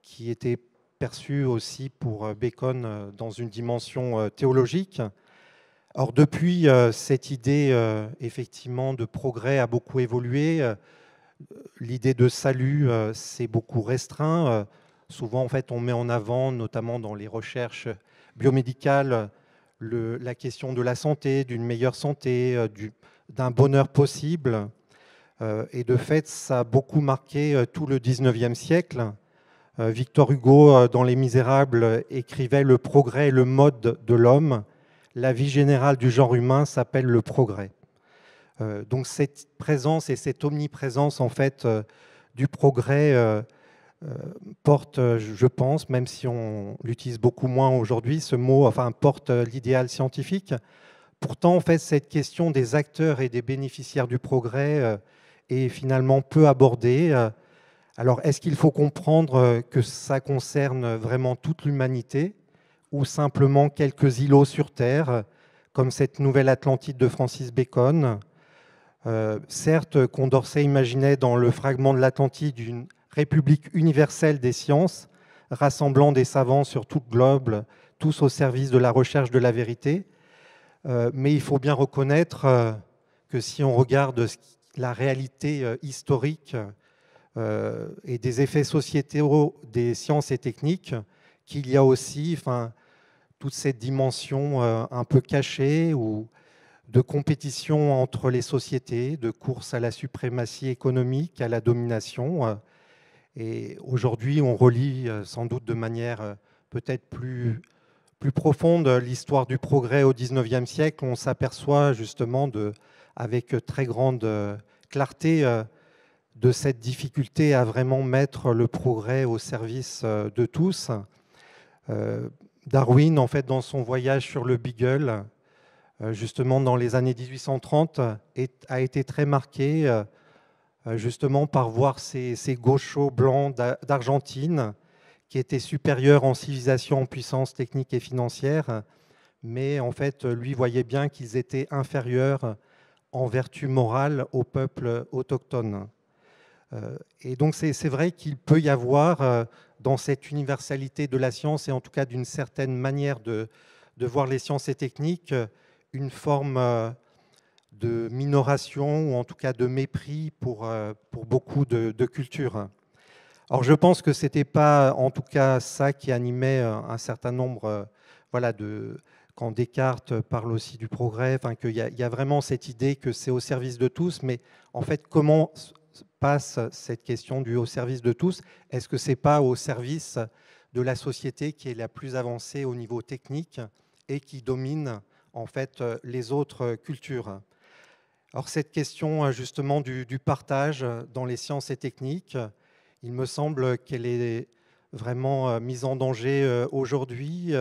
qui était perçu aussi pour Bacon dans une dimension théologique. Or, depuis, cette idée effectivement de progrès a beaucoup évolué. L'idée de salut s'est beaucoup restreint. Souvent, en fait, on met en avant, notamment dans les recherches biomédicales, la question de la santé, d'une meilleure santé, d'un bonheur possible. Et de fait, ça a beaucoup marqué tout le XIXe siècle. Victor Hugo, dans Les Misérables, écrivait « Le progrès est le mode de l'homme. La vie générale du genre humain s'appelle le progrès. » Donc cette présence et cette omniprésence en fait du progrès porte, je pense, même si on l'utilise beaucoup moins aujourd'hui, ce mot, enfin, porte l'idéal scientifique. Pourtant, en fait, cette question des acteurs et des bénéficiaires du progrès est finalement peu abordée. Alors, est-ce qu'il faut comprendre que ça concerne vraiment toute l'humanité ou simplement quelques îlots sur Terre, comme cette nouvelle Atlantide de Francis Bacon? Certes, Condorcet imaginait dans le fragment de l'Atlantide une république universelle des sciences, rassemblant des savants sur tout le globe, tous au service de la recherche de la vérité. Mais il faut bien reconnaître que si on regarde la réalité historique et des effets sociétaux des sciences et techniques, qu'il y a aussi toute cette dimension un peu cachée ou de compétition entre les sociétés, de course à la suprématie économique, à la domination. Et aujourd'hui, on relit sans doute de manière peut-être plus profonde l'histoire du progrès au XIXe siècle. On s'aperçoit justement avec très grande clarté de cette difficulté à vraiment mettre le progrès au service de tous. Darwin, en fait, dans son voyage sur le Beagle, justement dans les années 1830, a été très marqué justement par voir ces gauchos blancs d'Argentine qui étaient supérieurs en civilisation, en puissance technique et financière, mais en fait, lui voyait bien qu'ils étaient inférieurs en vertu morale aux peuples autochtones. Et donc c'est vrai qu'il peut y avoir dans cette universalité de la science et en tout cas d'une certaine manière de voir les sciences et techniques une forme de minoration ou en tout cas de mépris pour beaucoup de cultures. Alors je pense que ce n'était pas en tout cas ça qui animait un certain nombre quand Descartes parle aussi du progrès, qu'il y a vraiment cette idée que c'est au service de tous, mais en fait comment passe cette question du au service de tous? Est-ce que ce n'est pas au service de la société qui est la plus avancée au niveau technique et qui domine en fait les autres cultures? Alors cette question justement du partage dans les sciences et techniques, il me semble qu'elle est vraiment mise en danger aujourd'hui.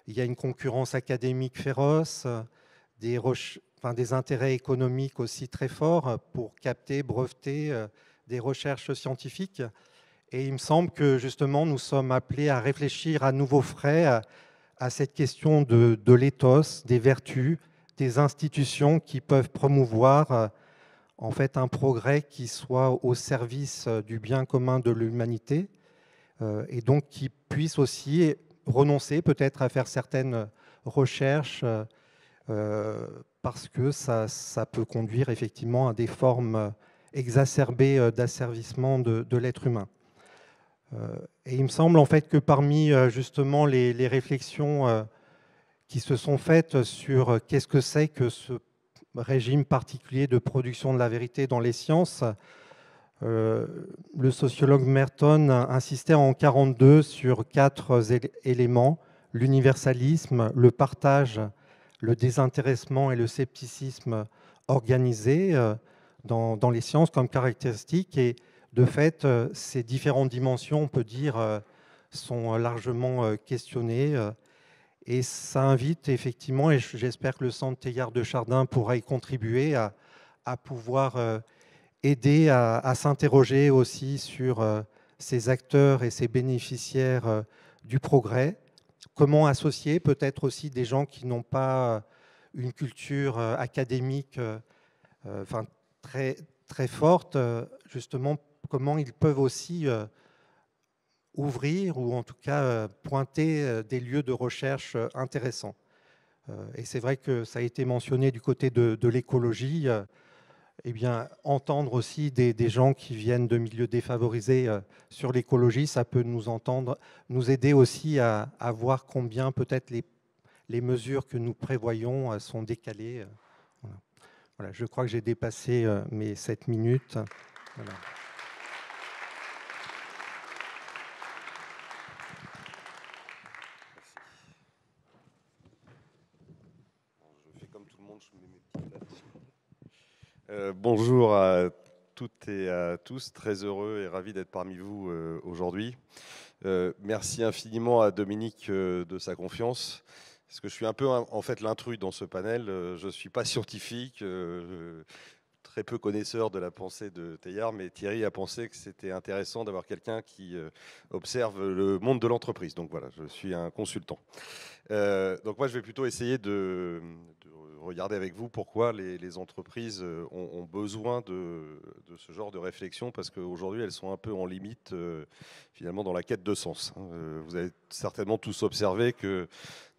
Il y a une concurrence académique féroce, des intérêts économiques aussi très forts pour capter, breveter des recherches scientifiques. Et il me semble que justement nous sommes appelés à réfléchir à nouveau frais à cette question de l'éthos, des vertus, des institutions qui peuvent promouvoir en fait un progrès qui soit au service du bien commun de l'humanité et donc qui puisse aussi renoncer peut-être à faire certaines recherches parce que ça peut conduire effectivement à des formes exacerbées d'asservissement de l'être humain. Et il me semble en fait que parmi justement les réflexions qui se sont faites sur qu'est-ce que c'est que ce régime particulier de production de la vérité dans les sciences, le sociologue Merton insistait en 1942 sur 4 éléments: l'universalisme, le partage, le désintéressement et le scepticisme organisé dans les sciences comme caractéristiques. Et de fait, ces différentes dimensions, on peut dire, sont largement questionnées. Et ça invite effectivement, et j'espère que le Centre Teilhard de Chardin pourra y contribuer, à pouvoir aider à s'interroger aussi sur ces acteurs et ces bénéficiaires du progrès. Comment associer peut-être aussi des gens qui n'ont pas une culture académique très, très forte, justement, comment ils peuvent aussi ouvrir ou en tout cas pointer des lieux de recherche intéressants. Et c'est vrai que ça a été mentionné du côté de l'écologie. Eh bien, entendre aussi des gens qui viennent de milieux défavorisés sur l'écologie, ça peut nous aider aussi à voir combien peut-être les mesures que nous prévoyons sont décalées. Voilà, je crois que j'ai dépassé mes 7 minutes. Voilà. Bonjour à toutes et à tous. Très heureux et ravi d'être parmi vous aujourd'hui. Merci infiniment à Dominique de sa confiance. Parce que je suis un peu en fait l'intrus dans ce panel. Je ne suis pas scientifique, très peu connaisseur de la pensée de Teilhard, mais Thierry a pensé que c'était intéressant d'avoir quelqu'un qui observe le monde de l'entreprise. Donc voilà, je suis un consultant. Donc moi, je vais plutôt essayer de regarder avec vous pourquoi les entreprises ont besoin de ce genre de réflexion, parce qu'aujourd'hui, elles sont un peu en limite, finalement, dans la quête de sens. Vous avez certainement tous observé que,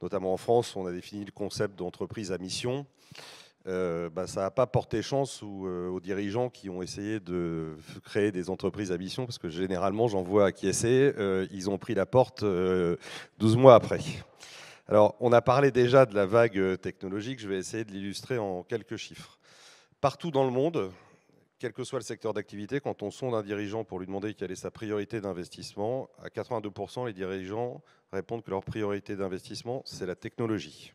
notamment en France, on a défini le concept d'entreprise à mission. Ça n'a pas porté chance aux dirigeants qui ont essayé de créer des entreprises à mission, parce que généralement, j'en vois acquiescer, ils ont pris la porte 12 mois après. Alors, on a parlé déjà de la vague technologique, je vais essayer de l'illustrer en quelques chiffres. Partout dans le monde, quel que soit le secteur d'activité, quand on sonde un dirigeant pour lui demander quelle est sa priorité d'investissement, à 82%, les dirigeants répondent que leur priorité d'investissement, c'est la technologie.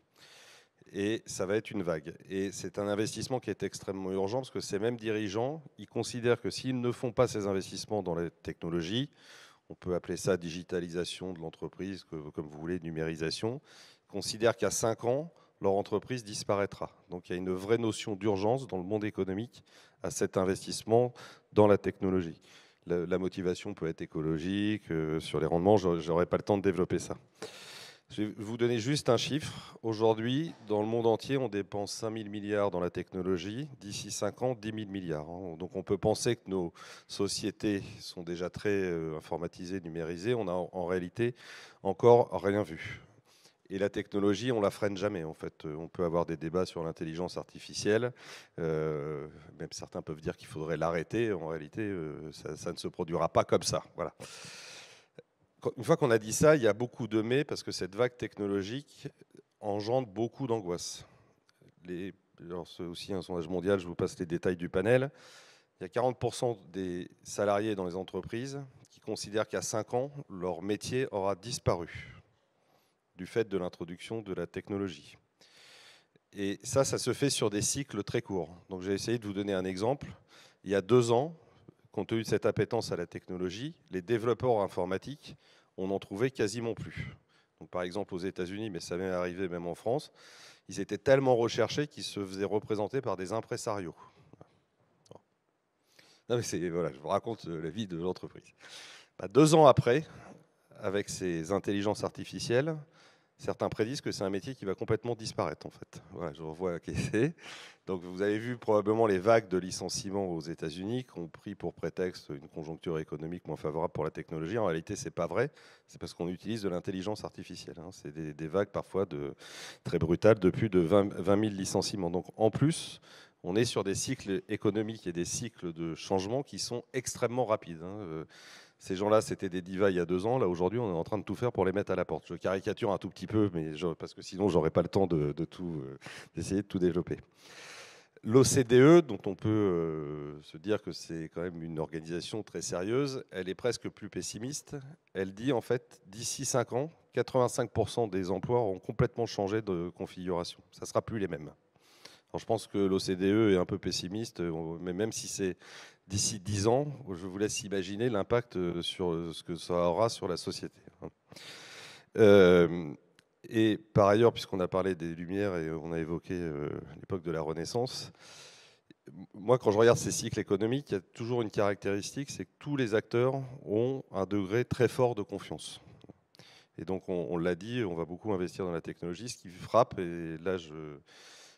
Et ça va être une vague. Et c'est un investissement qui est extrêmement urgent, parce que ces mêmes dirigeants, ils considèrent que s'ils ne font pas ces investissements dans la technologie, on peut appeler ça digitalisation de l'entreprise, comme vous voulez, numérisation, considèrent qu'à 5 ans, leur entreprise disparaîtra. Donc il y a une vraie notion d'urgence dans le monde économique à cet investissement dans la technologie. La motivation peut être écologique, sur les rendements, je n'aurai pas le temps de développer ça. Je vais vous donner juste un chiffre. Aujourd'hui, dans le monde entier, on dépense 5 000 milliards dans la technologie. D'ici 5 ans, 10 000 milliards. Donc on peut penser que nos sociétés sont déjà très informatisées, numérisées. On n'a en réalité encore rien vu. Et la technologie, on la freine jamais. En fait, on peut avoir des débats sur l'intelligence artificielle. Même certains peuvent dire qu'il faudrait l'arrêter. En réalité, ça ne se produira pas comme ça. Voilà. Une fois qu'on a dit ça, il y a beaucoup de mais, parce que cette vague technologique engendre beaucoup d'angoisse. C'est aussi un sondage mondial, je vous passe les détails du panel. Il y a 40% des salariés dans les entreprises qui considèrent qu'à 5 ans, leur métier aura disparu du fait de l'introduction de la technologie. Et ça se fait sur des cycles très courts. Donc j'ai essayé de vous donner un exemple. Il y a 2 ans, compte tenu de cette appétence à la technologie, les développeurs informatiques, on n'en trouvait quasiment plus. Donc, par exemple, aux États-Unis, mais ça m'est arrivé même en France, ils étaient tellement recherchés qu'ils se faisaient représenter par des impresarios. Non, mais voilà, je vous raconte la vie de l'entreprise. 2 ans après, avec ces intelligences artificielles, certains prédisent que c'est un métier qui va complètement disparaître, en fait. Voilà, je revois qui c'est. Donc, vous avez vu probablement les vagues de licenciements aux États-Unis qui ont pris pour prétexte une conjoncture économique moins favorable pour la technologie. En réalité, ce n'est pas vrai. C'est parce qu'on utilise de l'intelligence artificielle. C'est des vagues parfois très brutales de plus de 20 000 licenciements. Donc, en plus, on est sur des cycles économiques et des cycles de changement qui sont extrêmement rapides. Ces gens-là, c'était des divas il y a 2 ans. Là, aujourd'hui, on est en train de tout faire pour les mettre à la porte. Je caricature un tout petit peu, mais parce que sinon, je n'aurais pas le temps d'essayer de tout développer. L'OCDE, dont on peut se dire que c'est quand même une organisation très sérieuse, elle est presque plus pessimiste. Elle dit, en fait, d'ici 5 ans, 85% des emplois auront complètement changé de configuration. Ça ne sera plus les mêmes. Alors, je pense que l'OCDE est un peu pessimiste, mais même si c'est d'ici 10 ans, je vous laisse imaginer l'impact sur ce que ça aura sur la société. Et par ailleurs, puisqu'on a parlé des Lumières et on a évoqué l'époque de la Renaissance, moi, quand je regarde ces cycles économiques, il y a toujours une caractéristique, c'est que tous les acteurs ont un degré très fort de confiance. Et donc, on l'a dit, on va beaucoup investir dans la technologie. Ce qui frappe, et là,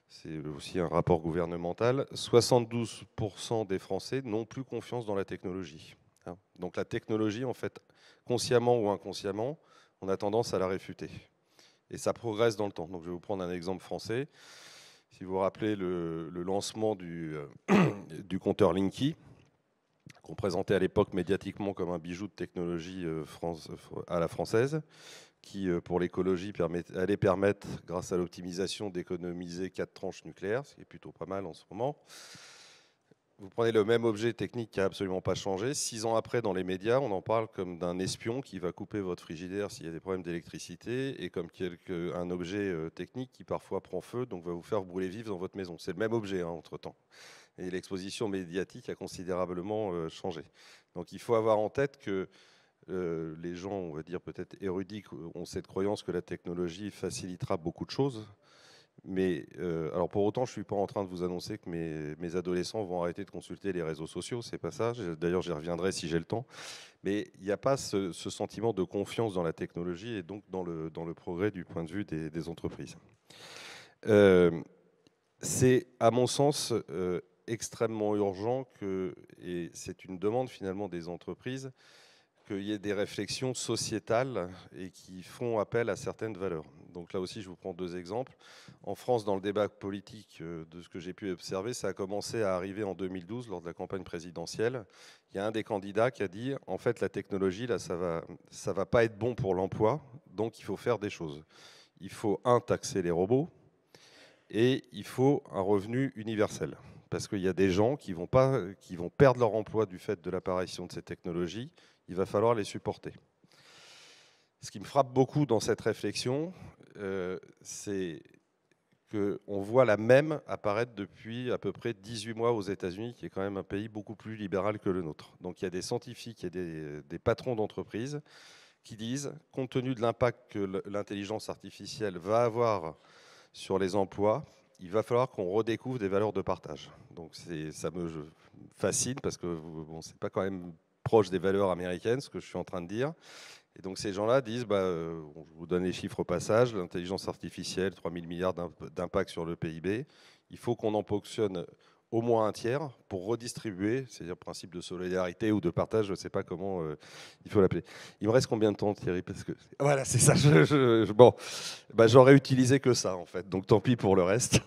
c'est aussi un rapport gouvernemental, 72% des Français n'ont plus confiance dans la technologie. Donc la technologie, en fait, consciemment ou inconsciemment, on a tendance à la réfuter. Et ça progresse dans le temps. Donc je vais vous prendre un exemple français. Si vous vous rappelez le lancement du compteur Linky, qu'on présentait à l'époque médiatiquement comme un bijou de technologie à la française, qui, pour l'écologie, allait permettre, grâce à l'optimisation, d'économiser 4 tranches nucléaires, ce qui est plutôt pas mal en ce moment. Vous prenez le même objet technique qui n'a absolument pas changé. 6 ans après, dans les médias, on en parle comme d'un espion qui va couper votre frigidaire s'il y a des problèmes d'électricité, et comme un objet technique qui parfois prend feu, donc va vous faire brûler vif dans votre maison. C'est le même objet, entre-temps. Et l'exposition médiatique a considérablement changé. Donc il faut avoir en tête que les gens, on va dire peut-être érudits, ont cette croyance que la technologie facilitera beaucoup de choses. Mais alors pour autant, je ne suis pas en train de vous annoncer que mes adolescents vont arrêter de consulter les réseaux sociaux, c'est pas ça. D'ailleurs, j'y reviendrai si j'ai le temps. Mais il n'y a pas ce sentiment de confiance dans la technologie et donc dans le progrès du point de vue des entreprises. C'est, à mon sens, extrêmement urgent et c'est une demande finalement des entreprises, qu'il y ait des réflexions sociétales et qui font appel à certaines valeurs. Donc là aussi, je vous prends 2 exemples. En France, dans le débat politique, de ce que j'ai pu observer, ça a commencé à arriver en 2012, lors de la campagne présidentielle. Il y a un des candidats qui a dit, en fait, la technologie, là, ça va pas être bon pour l'emploi, donc il faut faire des choses. Il faut, taxer les robots, et il faut un revenu universel. Parce qu'il y a des gens qui vont perdre leur emploi du fait de l'apparition de ces technologies. Il va falloir les supporter. Ce qui me frappe beaucoup dans cette réflexion, c'est qu'on voit la même apparaître depuis à peu près 18 mois aux États-Unis, qui est quand même un pays beaucoup plus libéral que le nôtre. Donc il y a des scientifiques et des patrons d'entreprises qui disent, compte tenu de l'impact que l'intelligence artificielle va avoir sur les emplois, il va falloir qu'on redécouvre des valeurs de partage. Donc ça me fascine parce que bon, c'est pas quand même proche des valeurs américaines, ce que je suis en train de dire. Et donc ces gens-là disent, je vous donne les chiffres au passage, l'intelligence artificielle, 3 000 milliards d'impact sur le PIB, il faut qu'on en ponctionne au moins un tiers pour redistribuer, c'est-à-dire le principe de solidarité ou de partage, je ne sais pas comment il faut l'appeler. Il me reste combien de temps, Thierry? Parce que voilà, c'est ça. J'aurais utilisé que ça, en fait, donc tant pis pour le reste.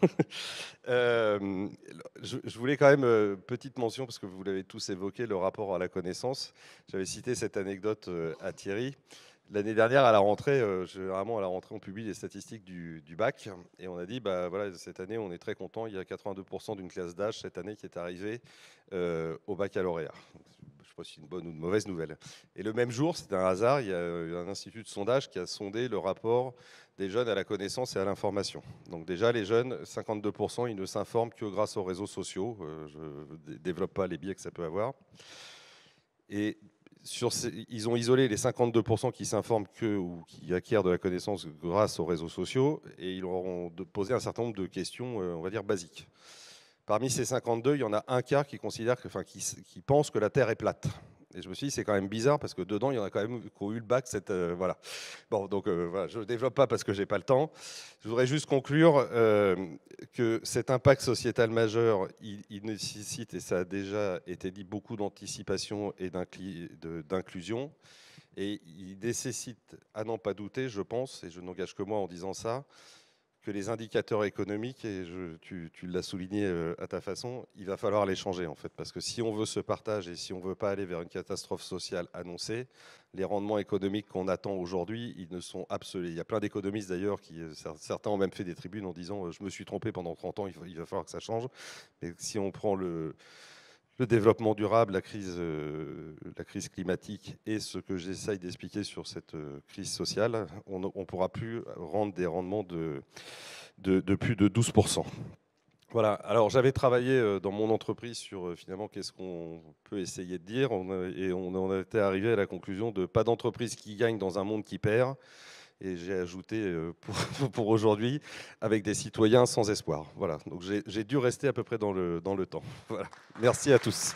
Je voulais quand même, petite mention, parce que vous l'avez tous évoqué, le rapport à la connaissance. J'avais cité cette anecdote à Thierry. L'année dernière, à la rentrée, généralement à la rentrée, on publie les statistiques du bac, et on a dit, voilà, cette année, on est très content, il y a 82% d'une classe d'âge cette année qui est arrivée au baccalauréat. Je ne sais pas si c'est une bonne ou une mauvaise nouvelle. Et le même jour, c'est un hasard, il y a un institut de sondage qui a sondé le rapport des jeunes à la connaissance et à l'information. Donc déjà, les jeunes, 52%, ils ne s'informent que grâce aux réseaux sociaux. Je ne développe pas les biais que ça peut avoir. Et ils ont isolé les 52% qui s'informent ou qui acquièrent de la connaissance grâce aux réseaux sociaux, et ils leur ont posé un certain nombre de questions, on va dire, basiques. Parmi ces 52, il y en a un quart qui pense que la Terre est plate. Et je me suis dit, c'est quand même bizarre, parce que dedans, il y en a quand même qui ont eu le bac. Voilà. Bon, donc voilà, je ne développe pas parce que je n'ai pas le temps. Je voudrais juste conclure que cet impact sociétal majeur, il nécessite, et ça a déjà été dit, beaucoup d'anticipation et d'inclusion. Et il nécessite, à n'en pas douter, je pense, et je n'engage que moi en disant ça, que les indicateurs économiques, et tu l'as souligné à ta façon, il va falloir les changer en fait, parce que si on veut ce partage et si on ne veut pas aller vers une catastrophe sociale annoncée, les rendements économiques qu'on attend aujourd'hui, ils ne sont absolus. Il y a plein d'économistes d'ailleurs, certains ont même fait des tribunes en disant je me suis trompé pendant 30 ans, il va falloir que ça change. Mais si on prend le développement durable, la crise climatique et ce que j'essaye d'expliquer sur cette crise sociale, on ne pourra plus rendre des rendements de plus de 12%. Voilà, alors j'avais travaillé dans mon entreprise sur finalement qu'est-ce qu'on peut essayer de dire, et on en était arrivé à la conclusion de pas d'entreprise qui gagne dans un monde qui perd. Et j'ai ajouté pour aujourd'hui, avec des citoyens sans espoir. Voilà, donc j'ai dû rester à peu près dans le temps. Voilà. Merci à tous.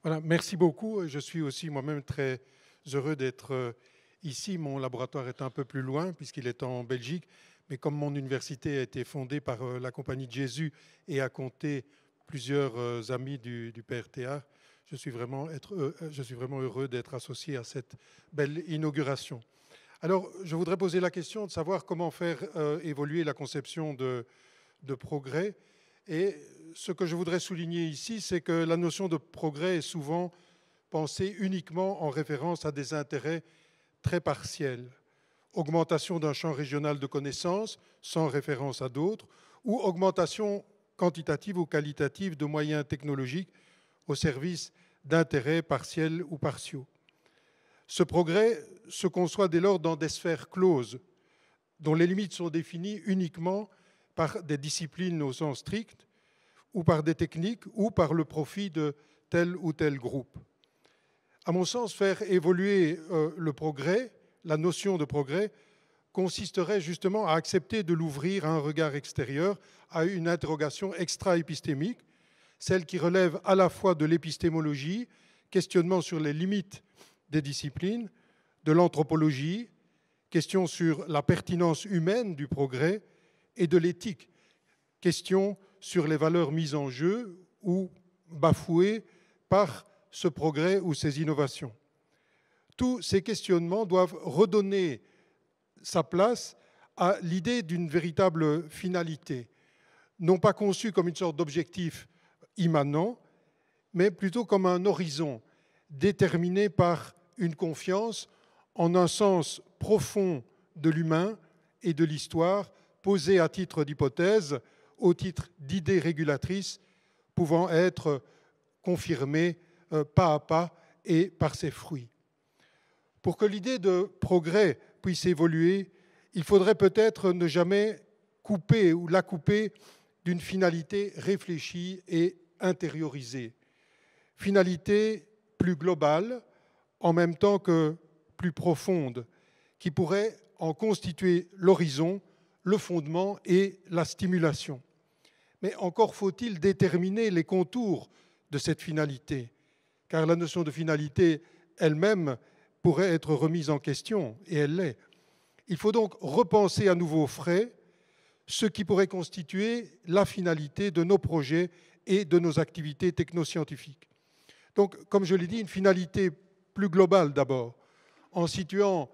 Voilà, merci beaucoup. Je suis aussi moi-même très heureux d'être ici. Mon laboratoire est un peu plus loin puisqu'il est en Belgique. Mais comme mon université a été fondée par la Compagnie de Jésus et a compté plusieurs amis du PRTA, je suis vraiment heureux d'être associé à cette belle inauguration. Alors, je voudrais poser la question de savoir comment faire évoluer la conception de progrès. Et ce que je voudrais souligner ici, c'est que la notion de progrès est souvent pensée uniquement en référence à des intérêts très partiels. Augmentation d'un champ régional de connaissances sans référence à d'autres, ou augmentation quantitative ou qualitative de moyens technologiques au service d'intérêts partiels ou partiaux. Ce progrès se conçoit dès lors dans des sphères closes, dont les limites sont définies uniquement par des disciplines au sens strict, ou par des techniques, ou par le profit de tel ou tel groupe. À mon sens, faire évoluer le progrès, la notion de progrès, consisterait justement à accepter de l'ouvrir à un regard extérieur, à une interrogation extra-épistémique, celle qui relève à la fois de l'épistémologie, questionnement sur les limites des disciplines, de l'anthropologie, question sur la pertinence humaine du progrès, et de l'éthique, question sur les valeurs mises en jeu ou bafouées par ce progrès ou ces innovations. Tous ces questionnements doivent redonner sa place à l'idée d'une véritable finalité, non pas conçue comme une sorte d'objectif immanent, mais plutôt comme un horizon déterminé par une confiance en un sens profond de l'humain et de l'histoire, posé à titre d'hypothèse, au titre d'idées régulatrices, pouvant être confirmées pas à pas et par ses fruits. Pour que l'idée de progrès puisse évoluer, il faudrait peut-être ne jamais couper ou la couper d'une finalité réfléchie et intériorisée. Finalité plus globale, en même temps que plus profonde, qui pourrait en constituer l'horizon, le fondement et la stimulation. Mais encore faut-il déterminer les contours de cette finalité, car la notion de finalité elle-même pourrait être remise en question, et elle l'est. Il faut donc repenser à nouveau frais ce qui pourrait constituer la finalité de nos projets et de nos activités technoscientifiques. Donc, comme je l'ai dit, une finalité plus globale d'abord, en situant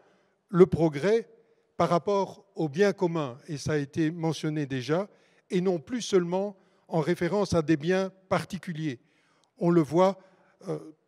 le progrès par rapport au bien commun, et ça a été mentionné déjà, et non plus seulement en référence à des biens particuliers. On le voit,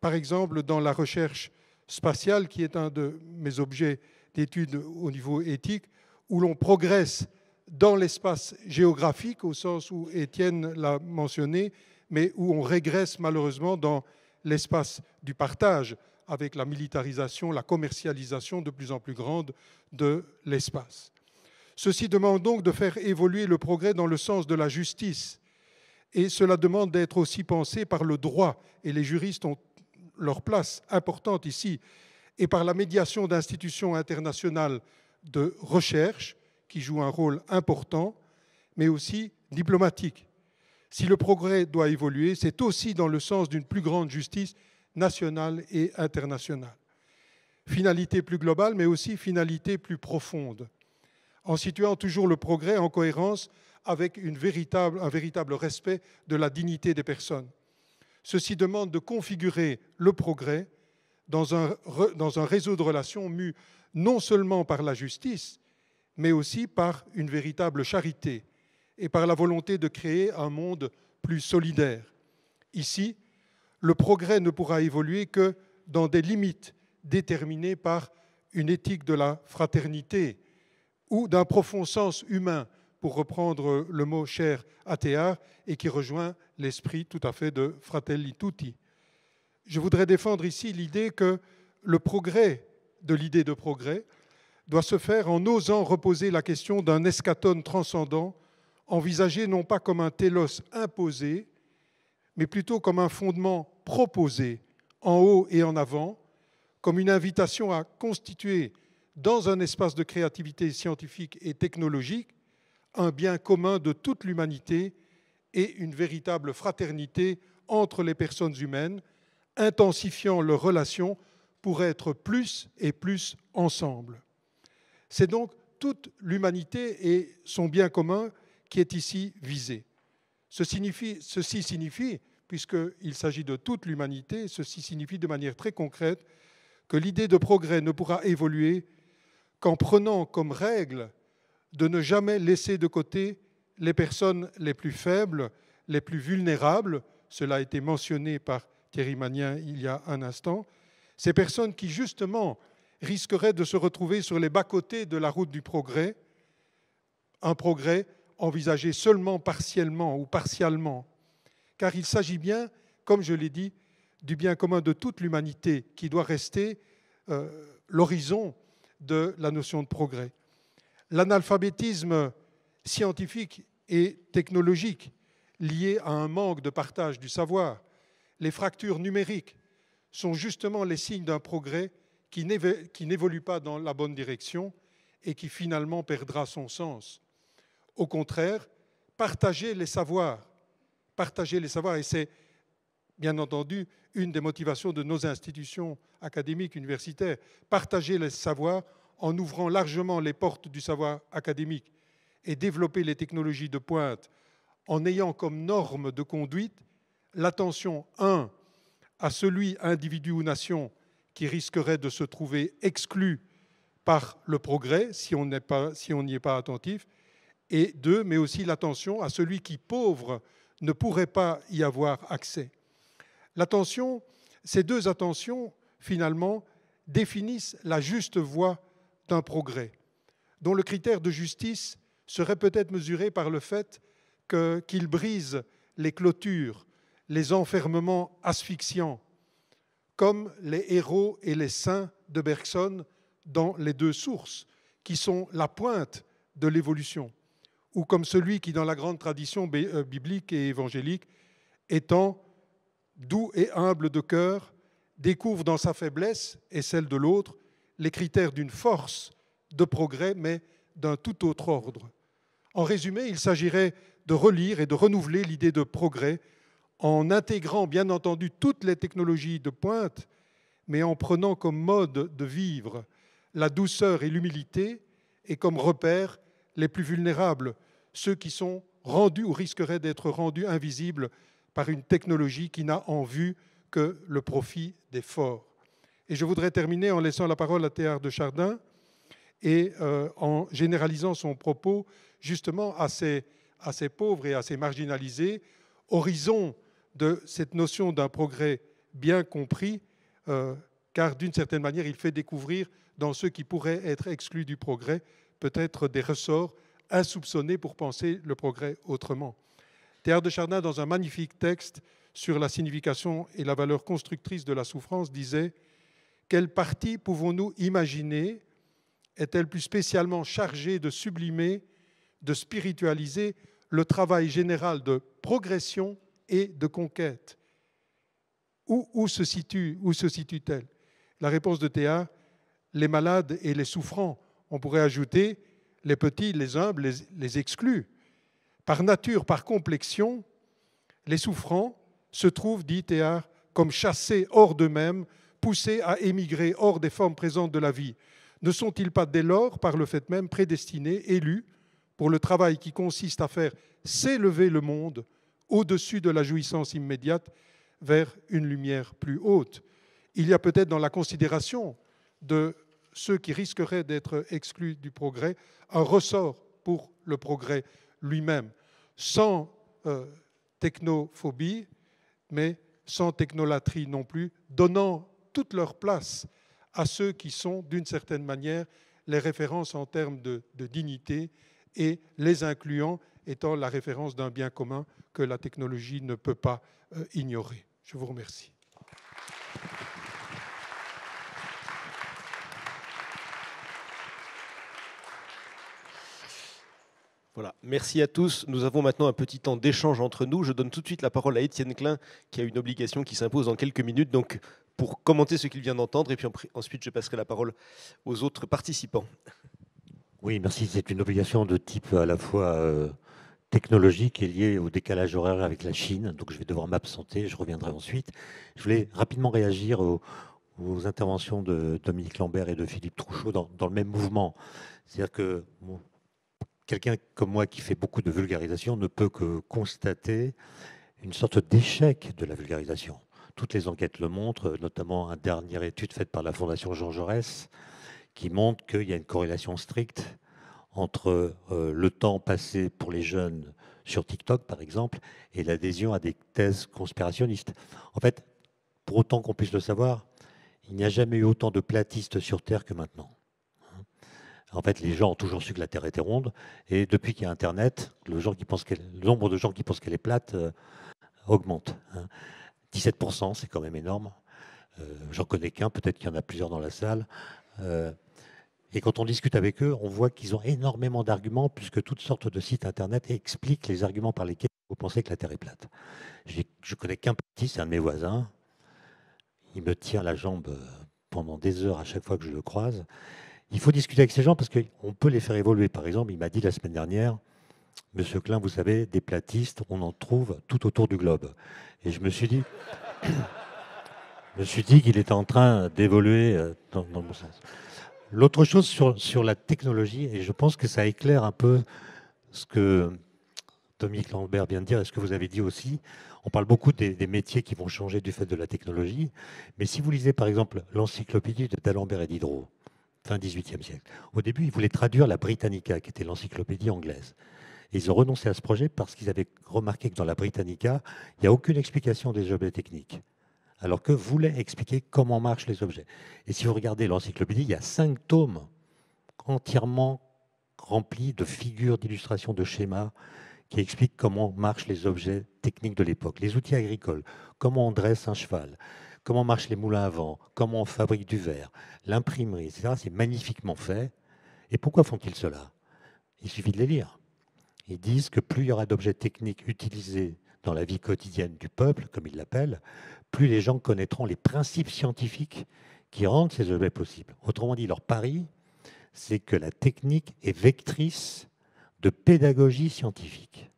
par exemple, dans la recherche spatiale, qui est un de mes objets d'étude au niveau éthique, où l'on progresse dans l'espace géographique, au sens où Étienne l'a mentionné, mais où on régresse malheureusement dans l'espace du partage, avec la militarisation, la commercialisation de plus en plus grande de l'espace. Ceci demande donc de faire évoluer le progrès dans le sens de la justice, et cela demande d'être aussi pensé par le droit, et les juristes ont leur place importante ici, et par la médiation d'institutions internationales de recherche, qui jouent un rôle important, mais aussi diplomatique. Si le progrès doit évoluer, c'est aussi dans le sens d'une plus grande justice nationale et internationale. Finalité plus globale, mais aussi finalité plus profonde, en situant toujours le progrès en cohérence avec un véritable respect de la dignité des personnes. Ceci demande de configurer le progrès dans un réseau de relations mu non seulement par la justice, mais aussi par une véritable charité et par la volonté de créer un monde plus solidaire. Ici, le progrès ne pourra évoluer que dans des limites déterminées par une éthique de la fraternité ou d'un profond sens humain, pour reprendre le mot cher à Théard et qui rejoint l'esprit tout à fait de Fratelli Tutti. Je voudrais défendre ici l'idée que le progrès de l'idée de progrès doit se faire en osant reposer la question d'un eschatone transcendant, envisagé non pas comme un télos imposé, mais plutôt comme un fondement proposé, en haut et en avant, comme une invitation à constituer, dans un espace de créativité scientifique et technologique, un bien commun de toute l'humanité et une véritable fraternité entre les personnes humaines, intensifiant leurs relations pour être plus et plus ensemble. C'est donc toute l'humanité et son bien commun qui est ici visé. Ceci signifie, puisqu'il s'agit de toute l'humanité, ceci signifie de manière très concrète que l'idée de progrès ne pourra évoluer qu'en prenant comme règle de ne jamais laisser de côté les personnes les plus faibles, les plus vulnérables, cela a été mentionné par Thierry Magnin il y a un instant, ces personnes qui justement risqueraient de se retrouver sur les bas-côtés de la route du progrès, un progrès envisagé seulement partiellement ou partialement, car il s'agit bien, comme je l'ai dit, du bien commun de toute l'humanité qui doit rester l'horizon de la notion de progrès. L'analphabétisme scientifique et technologique lié à un manque de partage du savoir, les fractures numériques sont justement les signes d'un progrès qui n'évolue pas dans la bonne direction et qui finalement perdra son sens. Au contraire, partager les savoirs, et c'est bien entendu une des motivations de nos institutions académiques, universitaires, partager les savoirs en ouvrant largement les portes du savoir académique et développer les technologies de pointe en ayant comme norme de conduite l'attention, à celui, individu ou nation, qui risquerait de se trouver exclu par le progrès si on n'y est pas attentif, et 2, mais aussi l'attention à celui qui, pauvre, ne pourrait pas y avoir accès. L'attention, ces deux attentions, finalement, définissent la juste voie d'un progrès, dont le critère de justice serait peut-être mesuré par le fait qu'il brise les clôtures, les enfermements asphyxiants, comme les héros et les saints de Bergson dans les deux sources, qui sont la pointe de l'évolution, ou comme celui qui, dans la grande tradition biblique et évangélique, étant doux et humble de cœur, découvre dans sa faiblesse et celle de l'autre les critères d'une force de progrès, mais d'un tout autre ordre. En résumé, il s'agirait de relire et de renouveler l'idée de progrès en intégrant, bien entendu, toutes les technologies de pointe, mais en prenant comme mode de vivre la douceur et l'humilité, et comme repère les plus vulnérables, ceux qui sont rendus ou risqueraient d'être rendus invisibles par une technologie qui n'a en vue que le profit des forts. Et je voudrais terminer en laissant la parole à Théard de Chardin et en généralisant son propos justement à ces pauvres et à ces marginalisés, horizon de cette notion d'un progrès bien compris, car d'une certaine manière, il fait découvrir dans ceux qui pourraient être exclus du progrès peut-être des ressorts insoupçonnés pour penser le progrès autrement. Théard de Chardin, dans un magnifique texte sur la signification et la valeur constructrice de la souffrance, disait « Quelle partie pouvons-nous imaginer est-elle plus spécialement chargée de sublimer, de spiritualiser le travail général de progression et de conquête ? Où se situe-t-elle » La réponse de Théard, les malades et les souffrants. On pourrait ajouter les petits, les humbles, les exclus. Par nature, par complexion, les souffrants se trouvent, dit Théard, comme chassés hors d'eux-mêmes, poussés à émigrer hors des formes présentes de la vie. Ne sont-ils pas dès lors, par le fait même, prédestinés, élus, pour le travail qui consiste à faire s'élever le monde au-dessus de la jouissance immédiate vers une lumière plus haute? Il y a peut-être dans la considération de ceux qui risqueraient d'être exclus du progrès un ressort pour le progrès lui-même, sans technophobie, mais sans technolatrie non plus, donnant toute leur place à ceux qui sont, d'une certaine manière, les références en termes de dignité et les incluant étant la référence d'un bien commun que la technologie ne peut pas ignorer. Je vous remercie. Voilà, merci à tous. Nous avons maintenant un petit temps d'échange entre nous. Je donne tout de suite la parole à Étienne Klein, qui a une obligation qui s'impose dans quelques minutes, donc pour commenter ce qu'il vient d'entendre, et puis ensuite je passerai la parole aux autres participants. Oui, merci. C'est une obligation de type à la fois technologique et liée au décalage horaire avec la Chine, donc je vais devoir m'absenter, je reviendrai ensuite. Je voulais rapidement réagir aux interventions de Dominique Lambert et de Philippe Trouchot dans le même mouvement. C'est-à-dire que quelqu'un comme moi qui fait beaucoup de vulgarisation ne peut que constater une sorte d'échec de la vulgarisation. Toutes les enquêtes le montrent, notamment une dernière étude faite par la Fondation Jean Jaurès qui montre qu'il y a une corrélation stricte entre le temps passé pour les jeunes sur TikTok, par exemple, et l'adhésion à des thèses conspirationnistes. En fait, pour autant qu'on puisse le savoir, il n'y a jamais eu autant de platistes sur Terre que maintenant. En fait, les gens ont toujours su que la Terre était ronde, et depuis qu'il y a Internet, le nombre de gens qui pensent qu'elle est plate augmente. 17%, c'est quand même énorme. J'en connais qu'un, peut-être qu'il y en a plusieurs dans la salle. Et quand on discute avec eux, on voit qu'ils ont énormément d'arguments, puisque toutes sortes de sites Internet expliquent les arguments par lesquels vous pensez que la Terre est plate. Je connais qu'un petit, c'est un de mes voisins. Il me tient la jambe pendant des heures à chaque fois que je le croise. Il faut discuter avec ces gens parce qu'on peut les faire évoluer. Par exemple, il m'a dit la semaine dernière, Monsieur Klein, vous savez, des platistes, on en trouve tout autour du globe. Et je me suis dit qu'il était en train d'évoluer dans le bon sens. L'autre chose sur la technologie, et je pense que ça éclaire un peu ce que Dominique Lambert vient de dire et ce que vous avez dit aussi, on parle beaucoup des métiers qui vont changer du fait de la technologie, mais si vous lisez par exemple l'encyclopédie de d'Alembert et Diderot, fin XVIIIe siècle, au début ils voulaient traduire la Britannica, qui était l'encyclopédie anglaise. Et ils ont renoncé à ce projet parce qu'ils avaient remarqué que dans la Britannica, il n'y a aucune explication des objets techniques, alors que voulaient expliquer comment marchent les objets. Et si vous regardez l'encyclopédie, il y a 5 tomes entièrement remplis de figures, d'illustrations, de schémas, qui explique comment marchent les objets techniques de l'époque, les outils agricoles, comment on dresse un cheval, comment marchent les moulins à vent, comment on fabrique du verre, l'imprimerie, etc. C'est magnifiquement fait. Et pourquoi font-ils cela? Il suffit de les lire. Ils disent que plus il y aura d'objets techniques utilisés dans la vie quotidienne du peuple, comme ils l'appellent, plus les gens connaîtront les principes scientifiques qui rendent ces objets possibles. Autrement dit, leur pari, c'est que la technique est vectrice de pédagogie scientifique.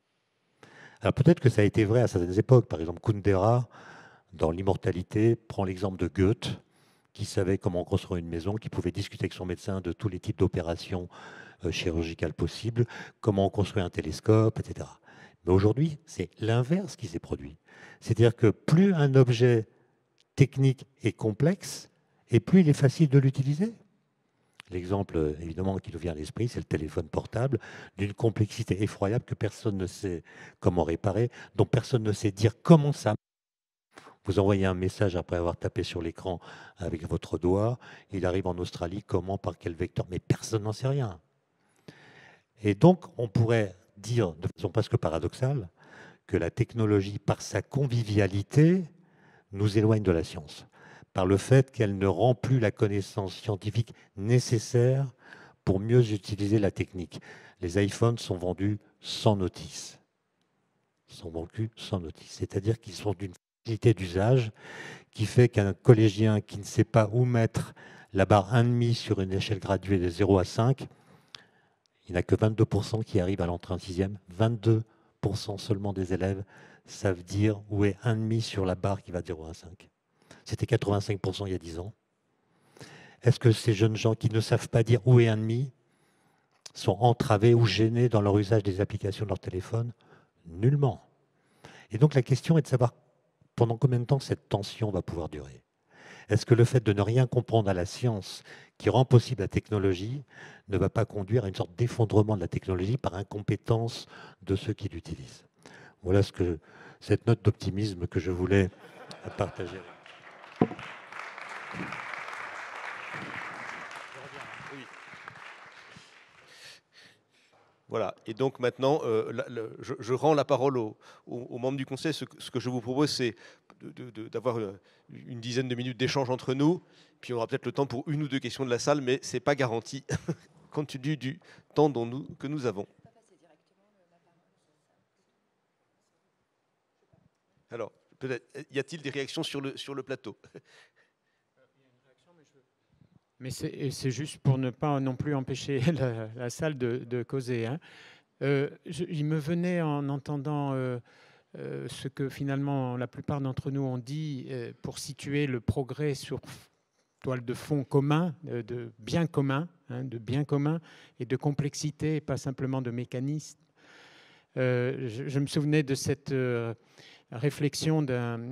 Alors peut-être que ça a été vrai à certaines époques. Par exemple, Kundera, dans L'Immortalité, prend l'exemple de Goethe, qui savait comment construire une maison, qui pouvait discuter avec son médecin de tous les types d'opérations chirurgicales possibles, comment construire un télescope, etc. Mais aujourd'hui, c'est l'inverse qui s'est produit. C'est-à-dire que plus un objet technique est complexe, et plus il est facile de l'utiliser. L'exemple, évidemment, qui nous vient à l'esprit, c'est le téléphone portable, d'une complexité effroyable que personne ne sait comment réparer, dont personne ne sait dire comment ça marche. Vous envoyez un message après avoir tapé sur l'écran avec votre doigt, il arrive en Australie, comment, par quel vecteur, mais personne n'en sait rien. Et donc, on pourrait dire, de façon presque paradoxale, que la technologie, par sa convivialité, nous éloigne de la science, par le fait qu'elle ne rend plus la connaissance scientifique nécessaire pour mieux utiliser la technique. Les iPhones sont vendus sans notice. C'est-à-dire qu'ils sont d'une facilité d'usage qui fait qu'un collégien qui ne sait pas où mettre la barre 1,5 sur une échelle graduée de 0 à 5, il n'y a que 22% qui arrivent à l'entrée en 6e. 22% seulement des élèves savent dire où est 1,5 sur la barre qui va de 0 à 5. C'était 85% il y a 10 ans. Est-ce que ces jeunes gens qui ne savent pas dire où est 1,5 sont entravés ou gênés dans leur usage des applications de leur téléphone? Nullement. Et donc la question est de savoir pendant combien de temps cette tension va pouvoir durer. Est-ce que le fait de ne rien comprendre à la science qui rend possible la technologie ne va pas conduire à une sorte d'effondrement de la technologie par incompétence de ceux qui l'utilisent? Voilà cette note d'optimisme que je voulais partager. Voilà, et donc maintenant, je rends la parole aux membres du Conseil. Ce que je vous propose, c'est d'avoir une dizaine de minutes d'échange entre nous, puis on aura peut-être le temps pour une ou deux questions de la salle, mais ce n'est pas garanti, compte tenu du temps que nous avons. Alors, peut-être, y a-t-il des réactions sur le plateau? Mais c'est juste pour ne pas non plus empêcher la salle de causer. Hein. Il me venait en entendant ce que finalement la plupart d'entre nous ont dit pour situer le progrès sur toile de fond commun, de bien commun, hein, de bien commun et de complexité, et pas simplement de mécanisme. Je me souvenais de cette réflexion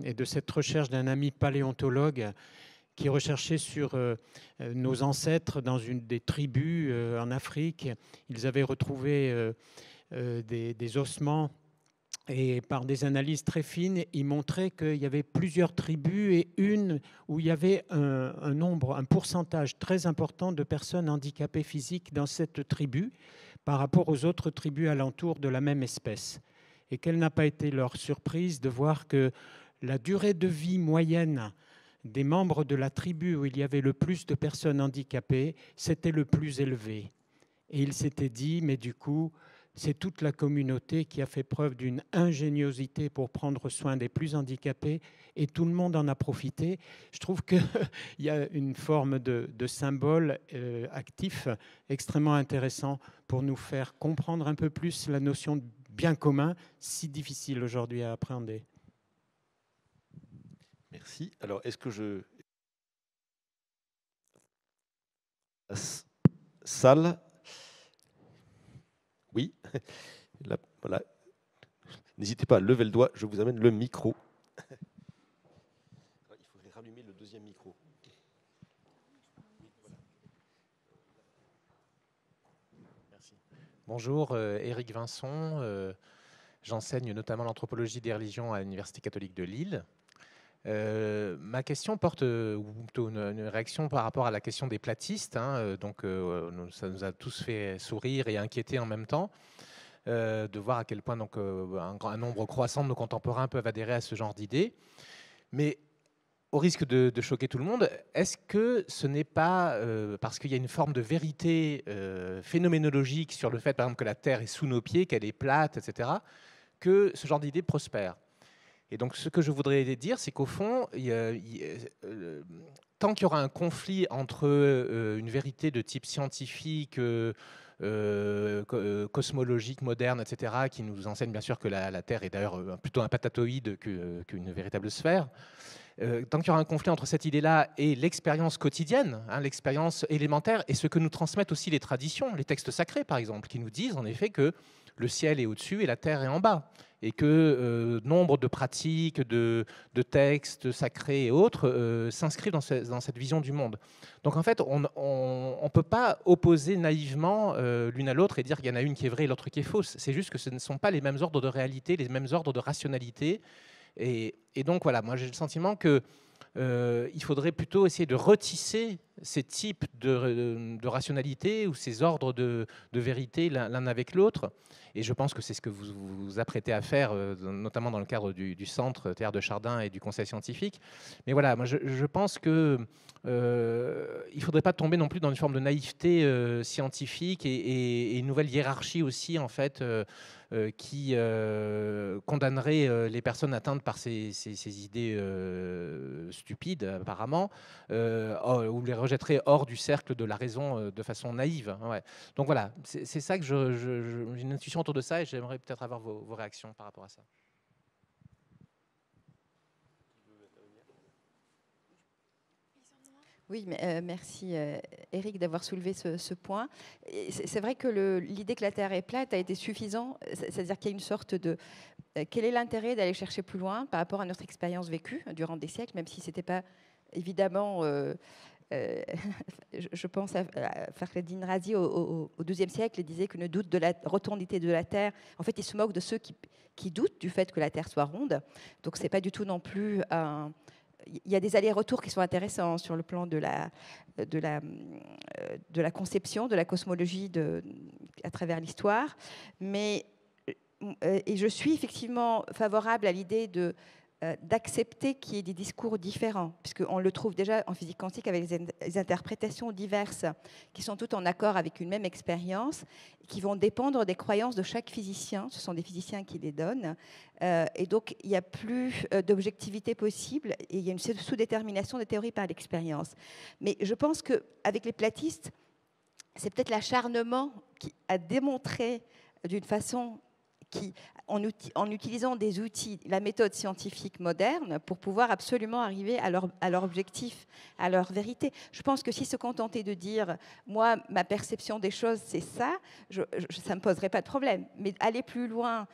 et de cette recherche d'un ami paléontologue qui recherchait sur nos ancêtres dans une des tribus en Afrique. Ils avaient retrouvé des ossements et par des analyses très fines, ils montraient qu'il y avait plusieurs tribus et une où il y avait un pourcentage très important de personnes handicapées physiques dans cette tribu par rapport aux autres tribus alentour de la même espèce. Et quelle n'a pas été leur surprise de voir que la durée de vie moyenne des membres de la tribu où il y avait le plus de personnes handicapées, c'était le plus élevé. Et il s'était dit, mais du coup, c'est toute la communauté qui a fait preuve d'une ingéniosité pour prendre soin des plus handicapés et tout le monde en a profité. Je trouve qu'il y a une forme de symbole actif extrêmement intéressant pour nous faire comprendre un peu plus la notion de bien commun, si difficile aujourd'hui à appréhender. Merci. Alors, est-ce que salle? Oui. Là, voilà. N'hésitez pas à lever le doigt, je vous amène le micro. Il faudrait rallumer le deuxième micro. Merci. Bonjour, Éric Vincent. J'enseigne notamment l'anthropologie des religions à l'Université catholique de Lille. Ma question porte, ou plutôt une réaction par rapport à la question des platistes. Donc, ça nous a tous fait sourire et inquiéter en même temps, de voir à quel point donc, un nombre croissant de nos contemporains peuvent adhérer à ce genre d'idées. Mais au risque de choquer tout le monde, est-ce que ce n'est pas parce qu'il y a une forme de vérité phénoménologique sur le fait, par exemple, que la Terre est sous nos pieds, qu'elle est plate, etc., que ce genre d'idée prospère? Et donc, ce que je voudrais dire, c'est qu'au fond, tant qu'il y aura un conflit entre une vérité de type scientifique, cosmologique, moderne, etc., qui nous enseigne bien sûr que la Terre est d'ailleurs plutôt un patatoïde qu'une véritable sphère, tant qu'il y aura un conflit entre cette idée-là et l'expérience quotidienne, l'expérience élémentaire, et ce que nous transmettent aussi les traditions, les textes sacrés par exemple, qui nous disent en effet que le ciel est au-dessus et la terre est en bas, et que nombre de pratiques, de textes sacrés et autres s'inscrivent dans cette vision du monde. Donc en fait, on ne peut pas opposer naïvement l'une à l'autre et dire qu'il y en a une qui est vraie et l'autre qui est fausse. C'est juste que ce ne sont pas les mêmes ordres de réalité, les mêmes ordres de rationalité. Et donc voilà, moi j'ai le sentiment que il faudrait plutôt essayer de retisser ces types de rationalité ou ces ordres de vérité l'un avec l'autre. Et je pense que c'est ce que vous vous apprêtez à faire, notamment dans le cadre du Centre Théâtre de Chardin et du Conseil scientifique. Mais voilà, moi je pense que il ne faudrait pas tomber non plus dans une forme de naïveté scientifique et une nouvelle hiérarchie aussi, en fait, qui condamnerait les personnes atteintes par ces idées stupides, apparemment, ou les rejetterait hors du cercle de la raison de façon naïve. Ouais. Donc voilà, c'est ça que j'ai une intuition autour de ça et j'aimerais peut-être avoir vos réactions par rapport à ça. Oui, mais, merci Éric d'avoir soulevé ce point. C'est vrai que l'idée que la Terre est plate a été suffisante, c'est-à-dire qu'il y a une sorte de... quel est l'intérêt d'aller chercher plus loin par rapport à notre expérience vécue durant des siècles, même si ce n'était pas évidemment... je pense à Fakhreddin Razi au XIIe siècle, il disait que ne doute de la rotondité de la Terre. En fait, il se moque de ceux qui doutent du fait que la Terre soit ronde. Donc, c'est pas du tout non plus un... Il y a des allers-retours qui sont intéressants sur le plan de la conception, de la cosmologie à travers l'histoire. Mais et je suis effectivement favorable à l'idée d'accepter qu'il y ait des discours différents, puisqu'on le trouve déjà en physique quantique avec des interprétations diverses qui sont toutes en accord avec une même expérience, qui vont dépendre des croyances de chaque physicien. Ce sont des physiciens qui les donnent. Et donc, il n'y a plus d'objectivité possible et il y a une sous-détermination des théories par l'expérience. Mais je pense qu'avec les platistes, c'est peut-être l'acharnement qui a démontré d'une façon en utilisant des outils, la méthode scientifique moderne, pour pouvoir absolument arriver à leur objectif, à leur vérité. Je pense que si se contenter de dire « moi, ma perception des choses, c'est ça », ça ne me poserait pas de problème. Mais aller plus loin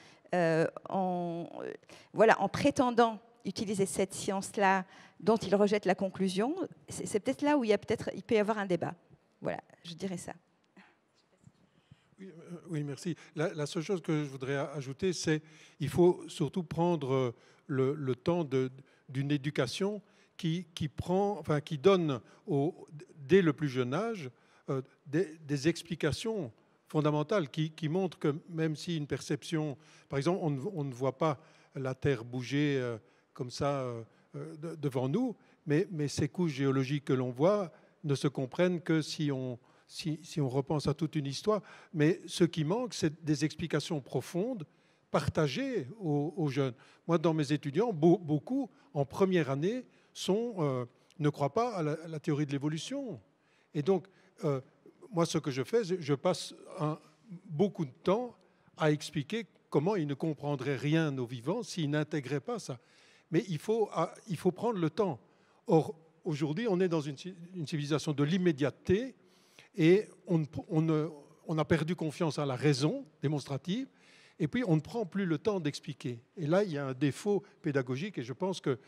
en prétendant utiliser cette science-là dont ils rejettent la conclusion, c'est peut-être là où il peut y avoir un débat. Voilà, je dirais ça. Oui, merci. La seule chose que je voudrais ajouter, c'est qu'il faut surtout prendre le temps d'une éducation qui donne dès le plus jeune âge des explications fondamentales qui montrent que même si une perception, par exemple, on ne voit pas la Terre bouger comme ça devant nous, mais ces couches géologiques que l'on voit ne se comprennent que si on repense à toute une histoire. Mais ce qui manque, c'est des explications profondes, partagées aux jeunes. Moi, dans mes étudiants, beaucoup, en première année, ne croient pas à la théorie de l'évolution. Et donc, moi, ce que je fais, je passe beaucoup de temps à expliquer comment ils ne comprendraient rien aux vivants s'ils n'intégraient pas ça. Mais il faut prendre le temps. Or, aujourd'hui, on est dans une civilisation de l'immédiateté et on a perdu confiance à la raison démonstrative et puis on ne prend plus le temps d'expliquer. Et là, il y a un défaut pédagogique et je pense que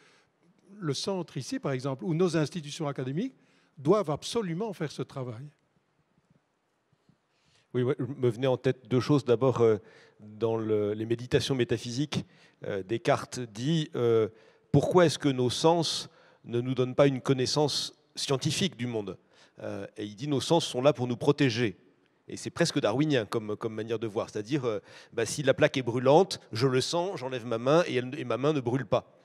le centre ici, par exemple, ou nos institutions académiques doivent absolument faire ce travail. Oui, ouais, me venaient en tête deux choses. D'abord, dans les méditations métaphysiques, Descartes dit pourquoi est-ce que nos sens ne nous donnent pas une connaissance scientifique du monde. Et il dit nos sens sont là pour nous protéger. Et c'est presque darwinien comme manière de voir. C'est-à-dire, si la plaque est brûlante, je le sens, j'enlève ma main et ma main ne brûle pas.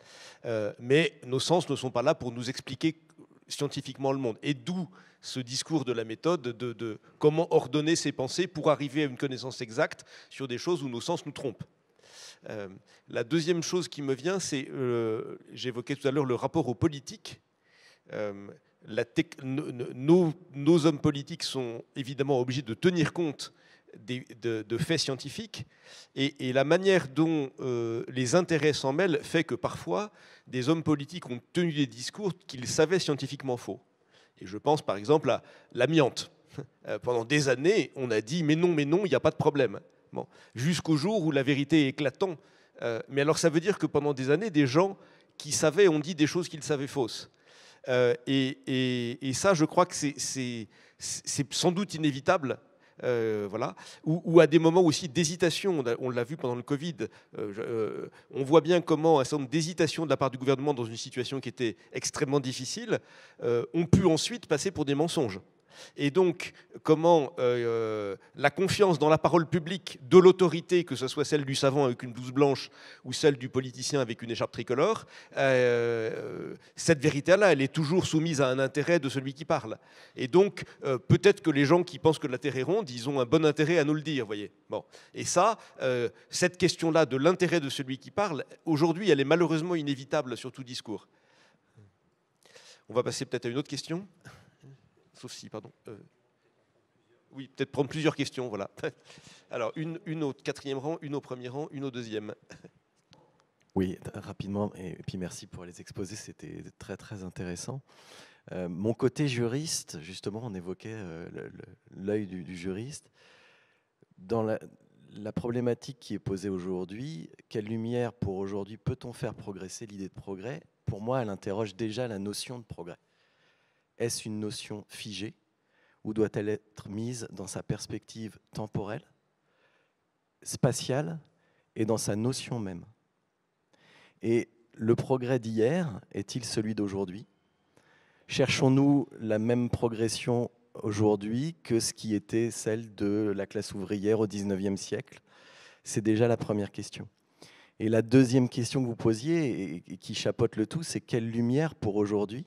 Mais nos sens ne sont pas là pour nous expliquer scientifiquement le monde. Et d'où ce discours de la méthode de comment ordonner ses pensées pour arriver à une connaissance exacte sur des choses où nos sens nous trompent. La deuxième chose qui me vient, c'est, j'évoquais tout à l'heure le rapport aux politiques. Nos hommes politiques sont évidemment obligés de tenir compte de faits scientifiques et la manière dont les intérêts s'en mêlent fait que parfois des hommes politiques ont tenu des discours qu'ils savaient scientifiquement faux. Et je pense par exemple à l'amiante. Pendant des années, on a dit mais non, il n'y a pas de problème. Bon, jusqu'au jour où la vérité est éclatante. Mais alors ça veut dire que pendant des années, des gens qui savaient ont dit des choses qu'ils savaient fausses. Et ça, je crois que c'est sans doute inévitable. Voilà. Ou à des moments aussi d'hésitation, on l'a vu pendant le Covid, on voit bien comment un certain nombre d'hésitations de la part du gouvernement dans une situation qui était extrêmement difficile ont pu ensuite passer pour des mensonges. Et donc, comment la confiance dans la parole publique de l'autorité, que ce soit celle du savant avec une blouse blanche ou celle du politicien avec une écharpe tricolore, cette vérité-là, elle est toujours soumise à un intérêt de celui qui parle. Et donc, peut-être que les gens qui pensent que la Terre est ronde, ils ont un bon intérêt à nous le dire, voyez. Bon. Et ça, cette question-là de l'intérêt de celui qui parle, aujourd'hui, elle est malheureusement inévitable sur tout discours. On va passer peut-être à une autre question. Sauf si, pardon. Oui, peut-être prendre plusieurs questions, voilà. Alors, une au quatrième rang, une au premier rang, une au deuxième. Oui, rapidement, et puis merci pour les exposés, c'était très très intéressant. Mon côté juriste, justement, on évoquait l'œil du juriste. Dans la problématique qui est posée aujourd'hui, quelle lumière pour aujourd'hui peut-on faire progresser l'idée de progrès? Pour moi, elle interroge déjà la notion de progrès. Est-ce une notion figée ou doit-elle être mise dans sa perspective temporelle, spatiale et dans sa notion même? Et le progrès d'hier est-il celui d'aujourd'hui? Cherchons-nous la même progression aujourd'hui que ce qui était celle de la classe ouvrière au XIXe siècle? C'est déjà la première question. Et la deuxième question que vous posiez et qui chapeaute le tout, c'est quelle lumière pour aujourd'hui?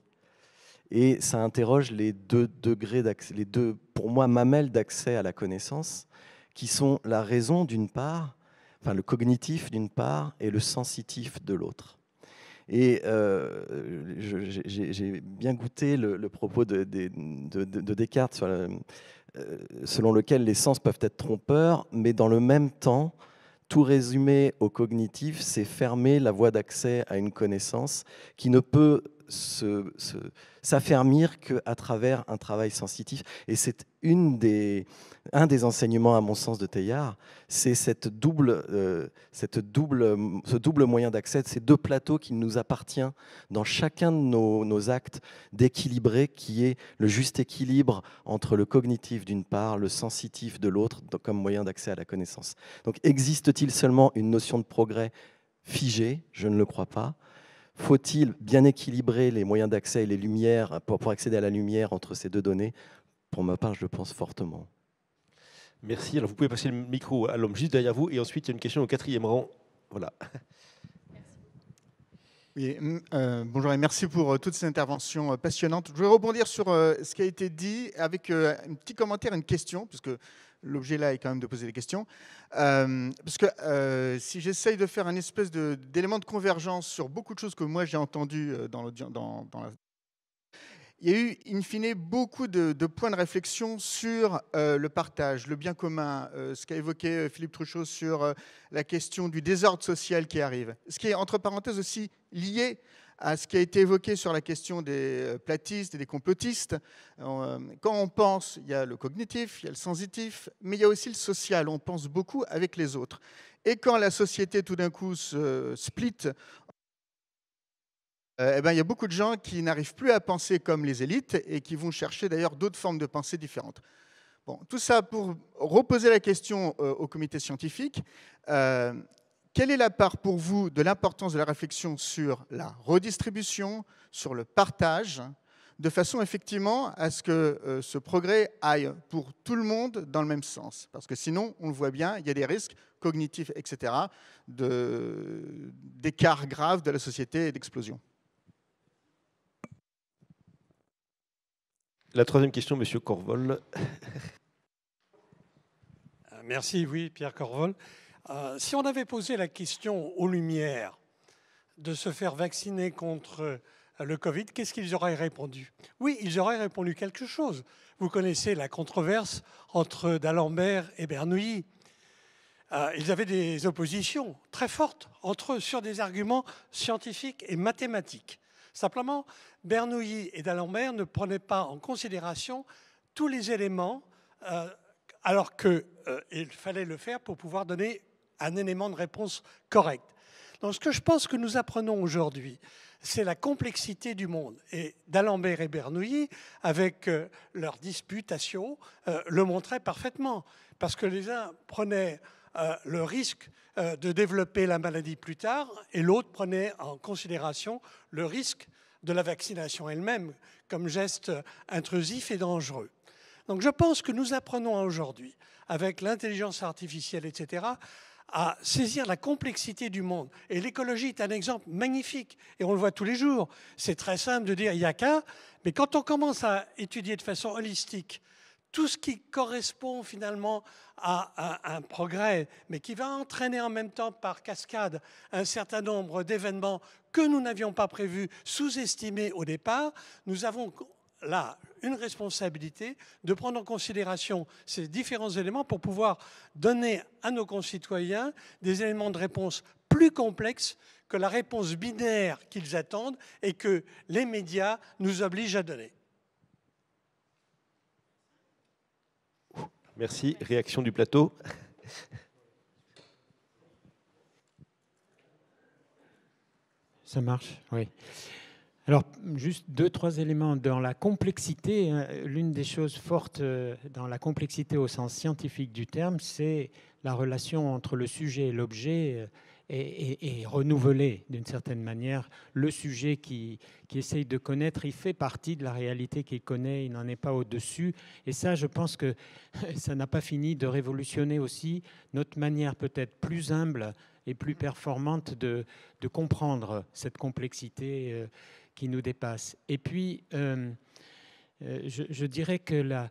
Et ça interroge les deux degrés d'accès, les deux, pour moi, mamelles d'accès à la connaissance, qui sont la raison d'une part, enfin le cognitif d'une part, et le sensitif de l'autre. Et j'ai bien goûté le propos de Descartes selon lequel les sens peuvent être trompeurs, mais dans le même temps, tout résumé au cognitif, c'est fermer la voie d'accès à une connaissance qui ne peut s'affermir qu'à travers un travail sensitif. Et c'est un des enseignements, à mon sens, de Teilhard, c'est ce double moyen d'accès, ces deux plateaux qu'il nous appartient dans chacun de nos actes d'équilibrer, qui est le juste équilibre entre le cognitif d'une part, le sensitif de l'autre, comme moyen d'accès à la connaissance. Donc existe-t-il seulement une notion de progrès figée? Je ne le crois pas. Faut-il bien équilibrer les moyens d'accès et les lumières pour accéder à la lumière entre ces deux données? Pour ma part, je le pense fortement. Merci. Alors, vous pouvez passer le micro à l'homme juste derrière vous. Et ensuite, il y a une question au quatrième rang. Voilà. Oui, bonjour et merci pour toutes ces interventions passionnantes. Je vais rebondir sur ce qui a été dit avec un petit commentaire, une question, puisque l'objet là est quand même de poser des questions. Parce que si j'essaye de faire une espèce d'élément de convergence sur beaucoup de choses que moi j'ai entendues dans la... Il y a eu, in fine, beaucoup de points de réflexion sur le partage, le bien commun, ce qu'a évoqué Philippe Truchot sur la question du désordre social qui arrive. Ce qui est, entre parenthèses, aussi lié à ce qui a été évoqué sur la question des platistes et des complotistes. Quand on pense, il y a le cognitif, il y a le sensitif, mais il y a aussi le social. On pense beaucoup avec les autres. Et quand la société, tout d'un coup, se split, eh ben, il y a beaucoup de gens qui n'arrivent plus à penser comme les élites et qui vont chercher d'ailleurs d'autres formes de pensée différentes. Bon, tout ça pour reposer la question au comité scientifique. Quelle est la part pour vous de l'importance de la réflexion sur la redistribution, sur le partage, de façon effectivement à ce que ce progrès aille pour tout le monde dans le même sens? Parce que sinon, on le voit bien, il y a des risques cognitifs, etc., d'écarts graves de la société et d'explosion. La troisième question, Monsieur Corvol. Merci, oui, Pierre Corvol. Si on avait posé la question aux Lumières de se faire vacciner contre le Covid, qu'est-ce qu'ils auraient répondu? Oui, ils auraient répondu quelque chose. Vous connaissez la controverse entre d'Alembert et Bernoulli. Ils avaient des oppositions très fortes entre eux sur des arguments scientifiques et mathématiques. Simplement, Bernoulli et d'Alembert ne prenaient pas en considération tous les éléments, alors qu'il fallait le faire pour pouvoir donner un élément de réponse correct. Donc ce que je pense que nous apprenons aujourd'hui, c'est la complexité du monde. Et d'Alembert et Bernoulli, avec leur disputation, le montraient parfaitement. Parce que les uns prenaient le risque de développer la maladie plus tard, et l'autre prenait en considération le risque de la vaccination elle-même comme geste intrusif et dangereux. Donc je pense que nous apprenons aujourd'hui, avec l'intelligence artificielle, etc., à saisir la complexité du monde. Et l'écologie est un exemple magnifique, et on le voit tous les jours. C'est très simple de dire il n'y a qu'un, mais quand on commence à étudier de façon holistique tout ce qui correspond finalement à un progrès, mais qui va entraîner en même temps par cascade un certain nombre d'événements que nous n'avions pas prévus, sous-estimés au départ, nous avons là une responsabilité de prendre en considération ces différents éléments pour pouvoir donner à nos concitoyens des éléments de réponse plus complexes que la réponse binaire qu'ils attendent et que les médias nous obligent à donner. Merci. Réaction du plateau. Ça marche, oui. Alors, juste 2-3 éléments dans la complexité. L'une des choses fortes dans la complexité au sens scientifique du terme, c'est la relation entre le sujet et l'objet et renouveler d'une certaine manière. Le sujet qui essaye de connaître, il fait partie de la réalité qu'il connaît, il n'en est pas au-dessus. Et ça, je pense que ça n'a pas fini de révolutionner aussi notre manière peut-être plus humble et plus performante de comprendre cette complexité qui nous dépasse. Et puis, je dirais que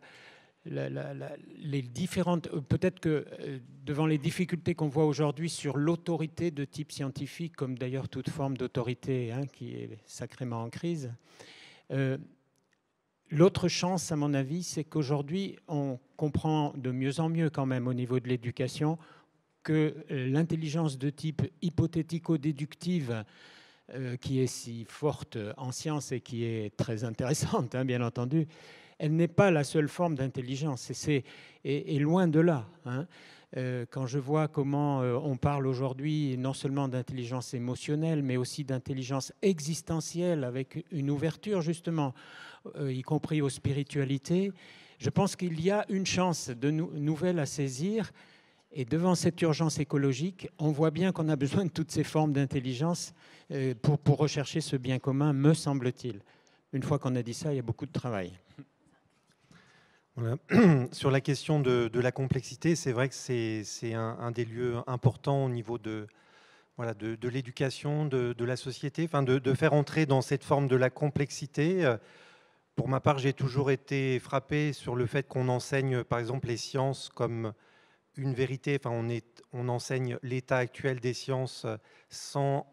les différentes, peut-être que devant les difficultés qu'on voit aujourd'hui sur l'autorité de type scientifique, comme d'ailleurs toute forme d'autorité qui est sacrément en crise, l'autre chance, à mon avis, c'est qu'aujourd'hui, on comprend de mieux en mieux quand même au niveau de l'éducation que l'intelligence de type hypothético-déductive qui est si forte en science et qui est très intéressante, bien entendu, elle n'est pas la seule forme d'intelligence. Et loin de là. Quand je vois comment on parle aujourd'hui non seulement d'intelligence émotionnelle, mais aussi d'intelligence existentielle, avec une ouverture justement, y compris aux spiritualités, je pense qu'il y a une chance nouvelle à saisir. Et devant cette urgence écologique, on voit bien qu'on a besoin de toutes ces formes d'intelligence pour rechercher ce bien commun, me semble-t-il. Une fois qu'on a dit ça, il y a beaucoup de travail. Voilà. Sur la question de la complexité, c'est vrai que c'est un des lieux importants au niveau de voilà, de l'éducation, de la société, enfin de faire entrer dans cette forme de la complexité. Pour ma part, j'ai toujours été frappé sur le fait qu'on enseigne, par exemple, les sciences comme une vérité. Enfin, on enseigne l'état actuel des sciences sans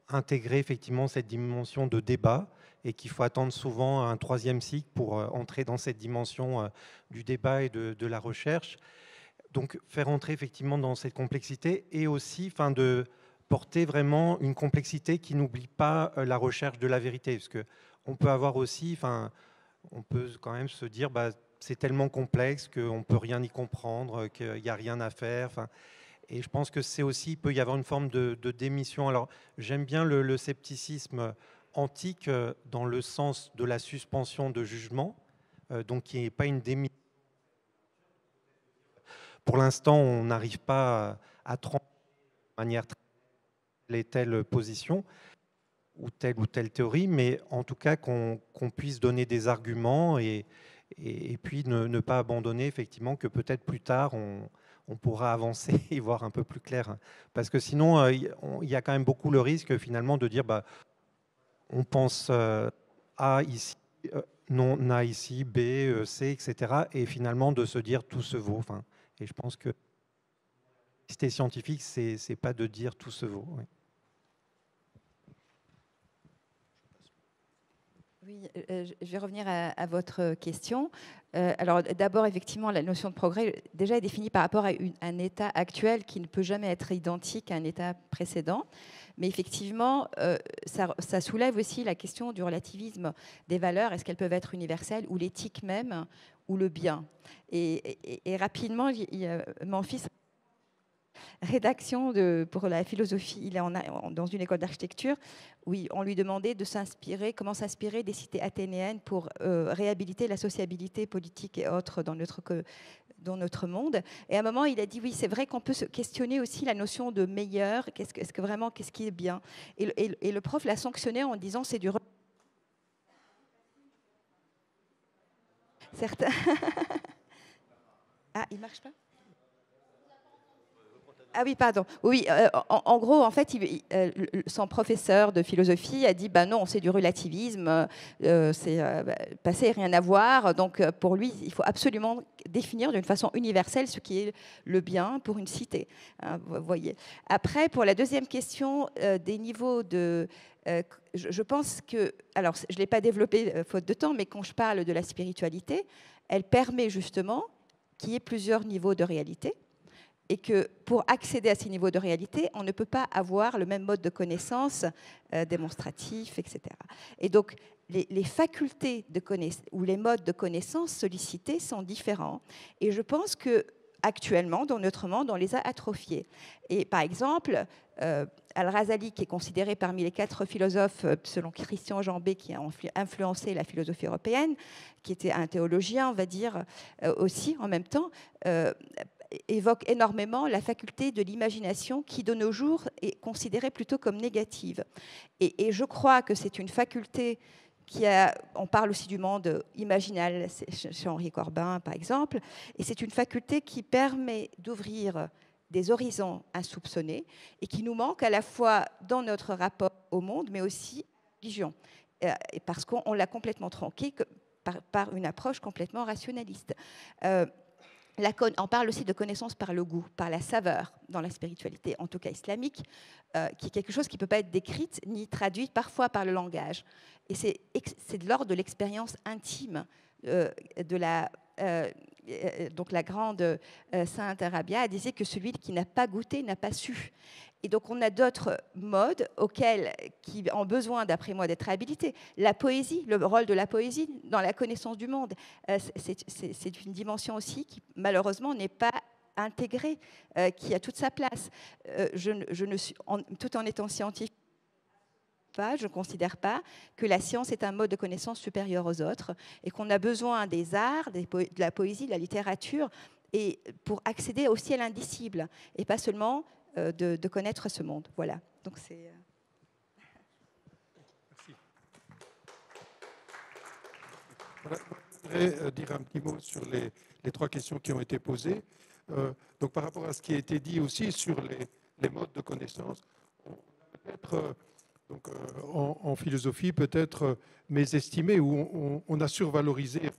intégrer effectivement cette dimension de débat, et qu'il faut attendre souvent un 3e cycle pour entrer dans cette dimension du débat et de la recherche. Donc, faire entrer effectivement dans cette complexité, et aussi, enfin, de porter vraiment une complexité qui n'oublie pas la recherche de la vérité, parce que on peut avoir aussi, enfin, on peut quand même se dire, bah, c'est tellement complexe qu'on ne peut rien y comprendre, qu'il n'y a rien à faire. Enfin, et je pense que c'est aussi, il peut y avoir une forme de démission. Alors, j'aime bien le scepticisme antique dans le sens de la suspension de jugement, donc qui n'est pas une démission. Pour l'instant, on n'arrive pas à trancher de manière telle et telle position ou telle théorie, mais en tout cas qu'on puisse donner des arguments et puis ne pas abandonner effectivement que peut-être plus tard on pourra avancer et voir un peu plus clair. Parce que sinon, il y a quand même beaucoup le risque finalement de dire bah, on pense A ici, non A ici, B, C, etc. Et finalement de se dire tout se vaut. Enfin, et je pense que l'idée scientifique, c'est pas de dire tout se vaut. Oui. Oui, je vais revenir à votre question. Alors d'abord, effectivement, la notion de progrès déjà est définie par rapport à un état actuel qui ne peut jamais être identique à un état précédent. Mais effectivement, ça soulève aussi la question du relativisme des valeurs. Est-ce qu'elles peuvent être universelles, ou l'éthique même, ou le bien? Et rapidement, mon fils... rédaction pour la philosophie. Il est dans une école d'architecture où on lui demandait de s'inspirer, comment s'inspirer des cités athénéennes pour réhabiliter la sociabilité politique et autres dans notre monde. Et à un moment, il a dit oui, c'est vrai qu'on peut se questionner aussi la notion de meilleur. Qu'est-ce qui est bien? Et le prof l'a sanctionné en disant c'est du... Certains... Ah, il marche pas? Ah oui, pardon. Oui, en gros, en fait, son professeur de philosophie a dit bah non, c'est du relativisme, c'est passé et rien à voir. Donc, pour lui, il faut absolument définir d'une façon universelle ce qui est le bien pour une cité. Hein, vous voyez. Après, pour la deuxième question des niveaux de... je pense que... Alors, je ne l'ai pas développé faute de temps, mais quand je parle de la spiritualité, elle permet justement qu'il y ait plusieurs niveaux de réalité. Et que pour accéder à ces niveaux de réalité, on ne peut pas avoir le même mode de connaissance démonstratif, etc. Et donc, les facultés de connaissance ou les modes de connaissance sollicités sont différents. Et je pense qu'actuellement, dans notre monde, on les a atrophiés. Et par exemple, Al-Razali, qui est considéré parmi les 4 philosophes, selon Christian Jambet, qui a influencé la philosophie européenne, qui était un théologien, on va dire, aussi en même temps, évoque énormément la faculté de l'imagination qui, de nos jours, est considérée plutôt comme négative. Et je crois que c'est une faculté on parle aussi du monde imaginal chez Henri Corbin, par exemple, et c'est une faculté qui permet d'ouvrir des horizons insoupçonnés et qui nous manque à la fois dans notre rapport au monde, mais aussi à la religion, parce qu'on l'a complètement tronqué par une approche complètement rationaliste. On parle aussi de connaissance par le goût, par la saveur dans la spiritualité, en tout cas islamique, qui est quelque chose qui ne peut pas être décrite ni traduite parfois par le langage. Et c'est de l'ordre de l'expérience intime donc la grande sainte Arabia disait que celui qui n'a pas goûté n'a pas su. Et donc on a d'autres modes qui ont besoin, d'après moi, d'être habilités. La poésie, le rôle de la poésie dans la connaissance du monde, c'est une dimension aussi qui malheureusement n'est pas intégrée, qui a toute sa place. Tout en étant scientifique, je ne considère pas que la science est un mode de connaissance supérieur aux autres et qu'on a besoin des arts, de la poésie, de la littérature, et pour accéder aussi à l'indicible et pas seulement de connaître ce monde. Voilà. Donc c'est. Merci. Voilà. Je voudrais dire un petit mot sur les 3 questions qui ont été posées. Donc par rapport à ce qui a été dit aussi sur les modes de connaissance, peut-être, en philosophie, peut-être mésestimé, où on a survalorisé.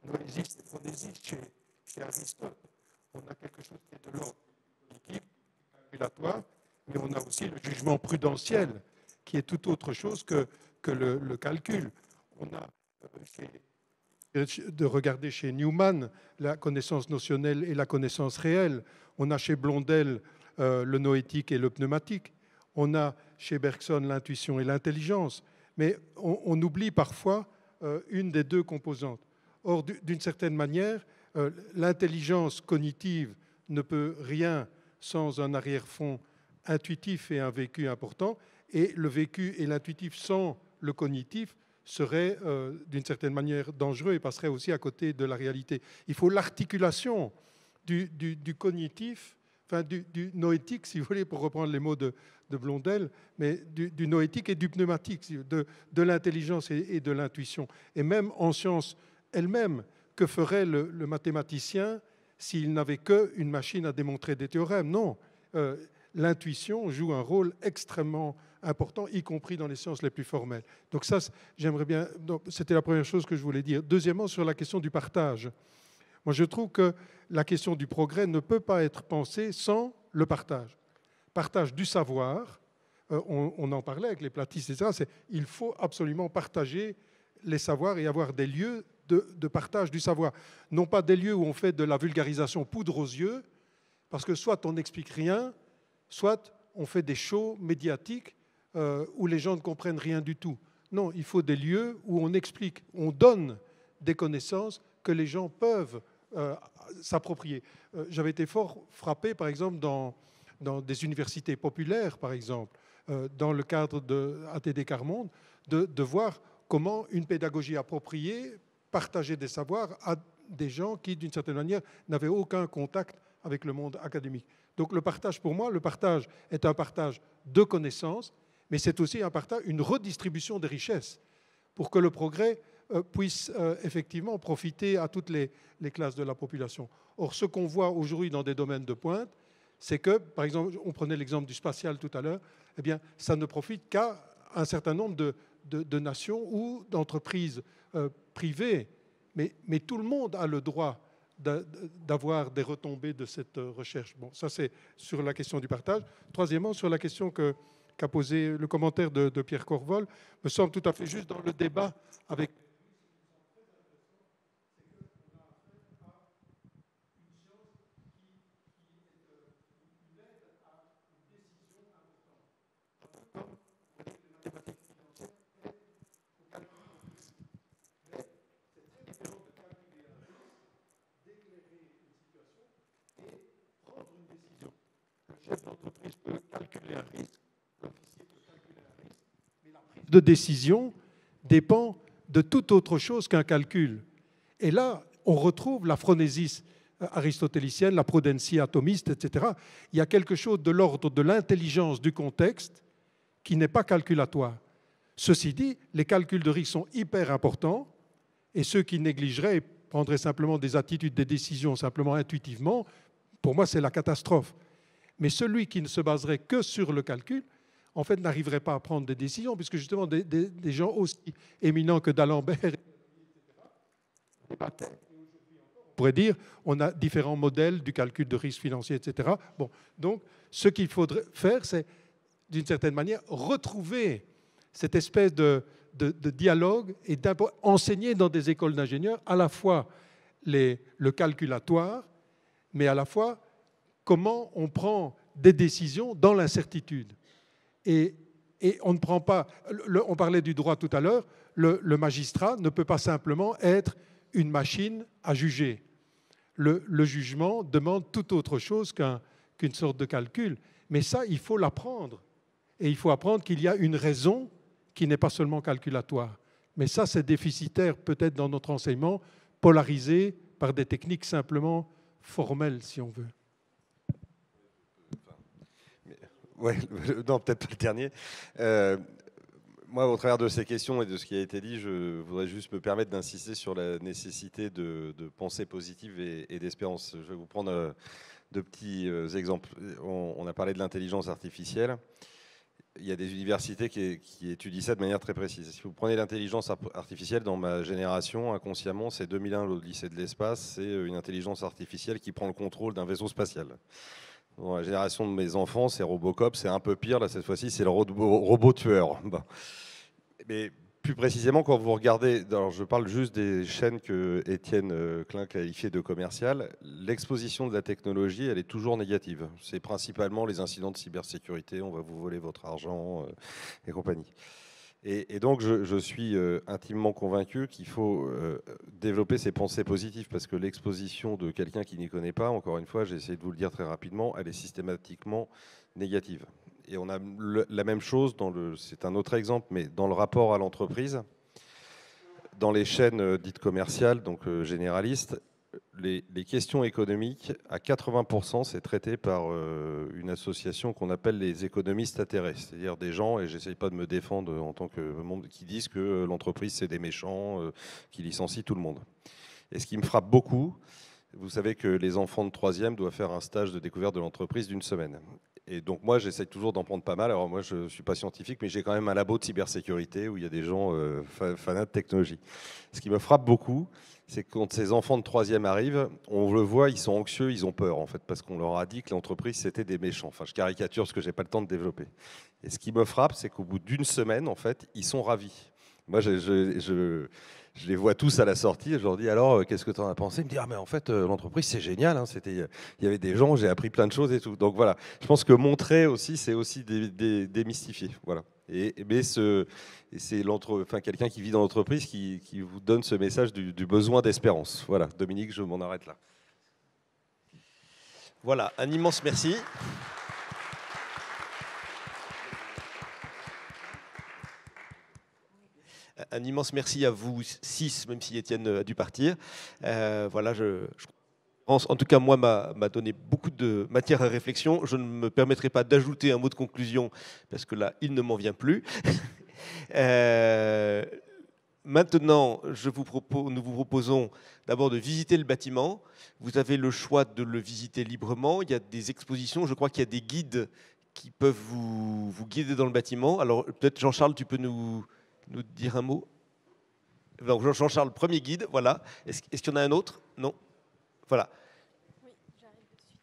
Noésiste et phronésiste chez Aristote. On a quelque chose qui est de l'ordre cognitif, calculatoire, mais on a aussi le jugement prudentiel, qui est tout autre chose que le calcul. On a de regarder chez Newman la connaissance notionnelle et la connaissance réelle. On a chez Blondel le noétique et le pneumatique. On a chez Bergson l'intuition et l'intelligence. Mais on oublie parfois une des deux composantes. Or, d'une certaine manière, l'intelligence cognitive ne peut rien sans un arrière-fond intuitif et un vécu important, et le vécu et l'intuitif sans le cognitif seraient d'une certaine manière dangereux et passeraient aussi à côté de la réalité. Il faut l'articulation du cognitif, enfin du noétique, si vous voulez, pour reprendre les mots de Blondel, mais du noétique et du pneumatique, de l'intelligence et de l'intuition. Et même en sciences elle-même, que ferait le mathématicien s'il n'avait qu'une machine à démontrer des théorèmes? Non, l'intuition joue un rôle extrêmement important, y compris dans les sciences les plus formelles. Donc ça, j'aimerais bien... C'était la première chose que je voulais dire. Deuxièmement, sur la question du partage. Moi, je trouve que la question du progrès ne peut pas être pensée sans le partage. Partage du savoir, on en parlait avec les platistes, etc. Il faut absolument partager les savoirs et avoir des lieux de partage du savoir. Non pas des lieux où on fait de la vulgarisation poudre aux yeux, parce que soit on n'explique rien, soit on fait des shows médiatiques où les gens ne comprennent rien du tout. Non, il faut des lieux où on explique, on donne des connaissances que les gens peuvent s'approprier. J'avais été fort frappé, par exemple, dans des universités populaires, par exemple, dans le cadre de ATD Quart-Monde, de voir comment une pédagogie appropriée partageait des savoirs à des gens qui, d'une certaine manière, n'avaient aucun contact avec le monde académique. Donc le partage, pour moi, le partage est un partage de connaissances, mais c'est aussi un partage, une redistribution des richesses pour que le progrès puisse effectivement profiter à toutes les classes de la population. Or, ce qu'on voit aujourd'hui dans des domaines de pointe, c'est que, par exemple, on prenait l'exemple du spatial tout à l'heure, eh bien, ça ne profite qu'à un certain nombre de nations ou d'entreprises privées. Mais tout le monde a le droit d'avoir des retombées de cette recherche. Bon, ça, c'est sur la question du partage. Troisièmement, sur la question qu'a posé le commentaire de Pierre Corvol, me semble tout à fait juste dans le débat avec... L'entreprise peut calculer un risque, l'officier peut calculer un risque, mais la prise de décision dépend de toute autre chose qu'un calcul. Et là, on retrouve la phronésis aristotélicienne, la prudentie atomiste, etc. Il y a quelque chose de l'ordre de l'intelligence du contexte qui n'est pas calculatoire. Ceci dit, les calculs de risque sont hyper importants et ceux qui négligeraient et prendraient simplement des attitudes, des décisions simplement intuitivement, pour moi, c'est la catastrophe. Mais celui qui ne se baserait que sur le calcul, en fait, n'arriverait pas à prendre des décisions, puisque justement, des gens aussi éminents que d'Alembert, on pourrait dire, on a différents modèles du calcul de risque financier, etc. Bon, donc, ce qu'il faudrait faire, c'est, d'une certaine manière, retrouver cette espèce de dialogue et enseigner dans des écoles d'ingénieurs à la fois le calculatoire, mais à la fois comment on prend des décisions dans l'incertitude. Et on ne prend pas... On parlait du droit tout à l'heure, le magistrat ne peut pas simplement être une machine à juger. Le jugement demande tout autre chose qu'une sorte de calcul. Mais ça, il faut l'apprendre. Et il faut apprendre qu'il y a une raison qui n'est pas seulement calculatoire. Mais ça, c'est déficitaire peut-être dans notre enseignement, polarisé par des techniques simplement formelles, si on veut. Ouais, non, peut-être pas le dernier. Moi, au travers de ces questions et de ce qui a été dit, je voudrais juste me permettre d'insister sur la nécessité de pensée positive et d'espérance. Je vais vous prendre de petits exemples. On a parlé de l'intelligence artificielle. Il y a des universités qui étudient ça de manière très précise. Si vous prenez l'intelligence artificielle, dans ma génération, inconsciemment, c'est 2001 au lycée de l'espace, c'est une intelligence artificielle qui prend le contrôle d'un vaisseau spatial. Dans la génération de mes enfants, c'est Robocop, c'est un peu pire, là cette fois-ci, c'est le robot tueur. Bon. Mais plus précisément, quand vous regardez, alors je parle juste des chaînes que Étienne Klein qualifiait de commerciales, l'exposition de la technologie, elle est toujours négative. C'est principalement les incidents de cybersécurité, on va vous voler votre argent et compagnie. Et donc, je suis intimement convaincu qu'il faut développer ces pensées positives, parce que l'exposition de quelqu'un qui n'y connaît pas, encore une fois, j'ai essayé de vous le dire très rapidement, elle est systématiquement négative. Et on a la même chose, c'est un autre exemple, mais dans le rapport à l'entreprise, dans les chaînes dites commerciales, donc généralistes, les questions économiques, à 80%, c'est traité par une association qu'on appelle les économistes atterrés, c'est-à-dire des gens, et j'essaye pas de me défendre en tant que monde, qui disent que l'entreprise c'est des méchants, qui licencient tout le monde. Et ce qui me frappe beaucoup, vous savez que les enfants de 3e doivent faire un stage de découverte de l'entreprise d'une semaine. Et donc moi, j'essaie toujours d'en prendre pas mal. Alors moi, je ne suis pas scientifique, mais j'ai quand même un labo de cybersécurité où il y a des gens fanats de technologie. Ce qui me frappe beaucoup, c'est que quand ces enfants de 3e arrivent, on le voit, ils sont anxieux, ils ont peur, en fait, parce qu'on leur a dit que l'entreprise, c'était des méchants. Enfin, je caricature ce que je n'ai pas le temps de développer. Et ce qui me frappe, c'est qu'au bout d'une semaine, en fait, ils sont ravis. Moi, je les vois tous à la sortie et je leur dis alors qu'est-ce que tu en as pensé? Ils me disent ah mais en fait l'entreprise c'est génial, hein, il y avait des gens, j'ai appris plein de choses et tout. Donc voilà, je pense que montrer aussi c'est aussi démystifier. Voilà. Mais c'est quelqu'un qui vit dans l'entreprise qui vous donne ce message du besoin d'espérance. Voilà, Dominique, je m'en arrête là. Voilà, un immense merci. Un immense merci à vous 6, même si Étienne a dû partir. Voilà, je pense, en tout cas, moi, m'a donné beaucoup de matière à réflexion. Je ne me permettrai pas d'ajouter un mot de conclusion, parce que là, il ne m'en vient plus. Maintenant, nous vous proposons d'abord de visiter le bâtiment. Vous avez le choix de le visiter librement. Il y a des expositions, je crois qu'il y a des guides qui peuvent vous guider dans le bâtiment. Alors, peut-être, Jean-Charles, tu peux nous dire un mot? Donc, Jean-Charles, premier guide, voilà. Est-ce qu'il y en a un autre? Non? Voilà. Oui, j'arrive tout de suite.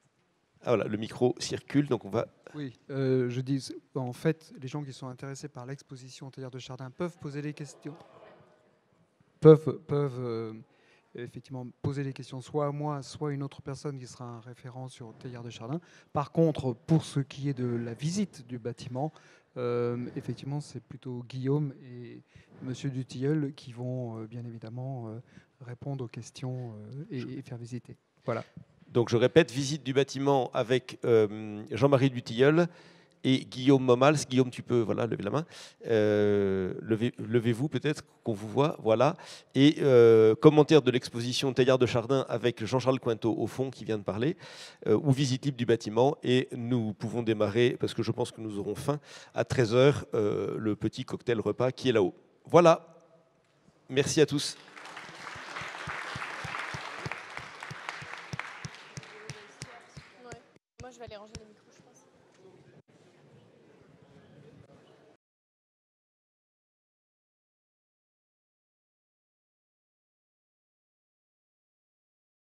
Ah, voilà, le micro circule, donc on va... Oui, je dis, en fait, les gens qui sont intéressés par l'exposition Théière de Chardin peuvent poser des questions. Peuvent effectivement poser des questions soit à moi, soit à une autre personne qui sera un référent sur Théière de Chardin. Par contre, pour ce qui est de la visite du bâtiment, effectivement, c'est plutôt Guillaume et Monsieur Dutilleul qui vont bien évidemment répondre aux questions et faire visiter. Voilà. Donc je répète, visite du bâtiment avec Jean-Marie Dutilleul et Guillaume Momals. Guillaume, tu peux lever la main. Levez-vous peut-être, qu'on vous voit. Voilà. Et commentaire de l'exposition Théière de Chardin avec Jean-Charles Cointeau au fond qui vient de parler, ou visite libre du bâtiment. Et nous pouvons démarrer, parce que je pense que nous aurons faim, à 13h, le petit cocktail repas qui est là-haut. Voilà. Merci à tous.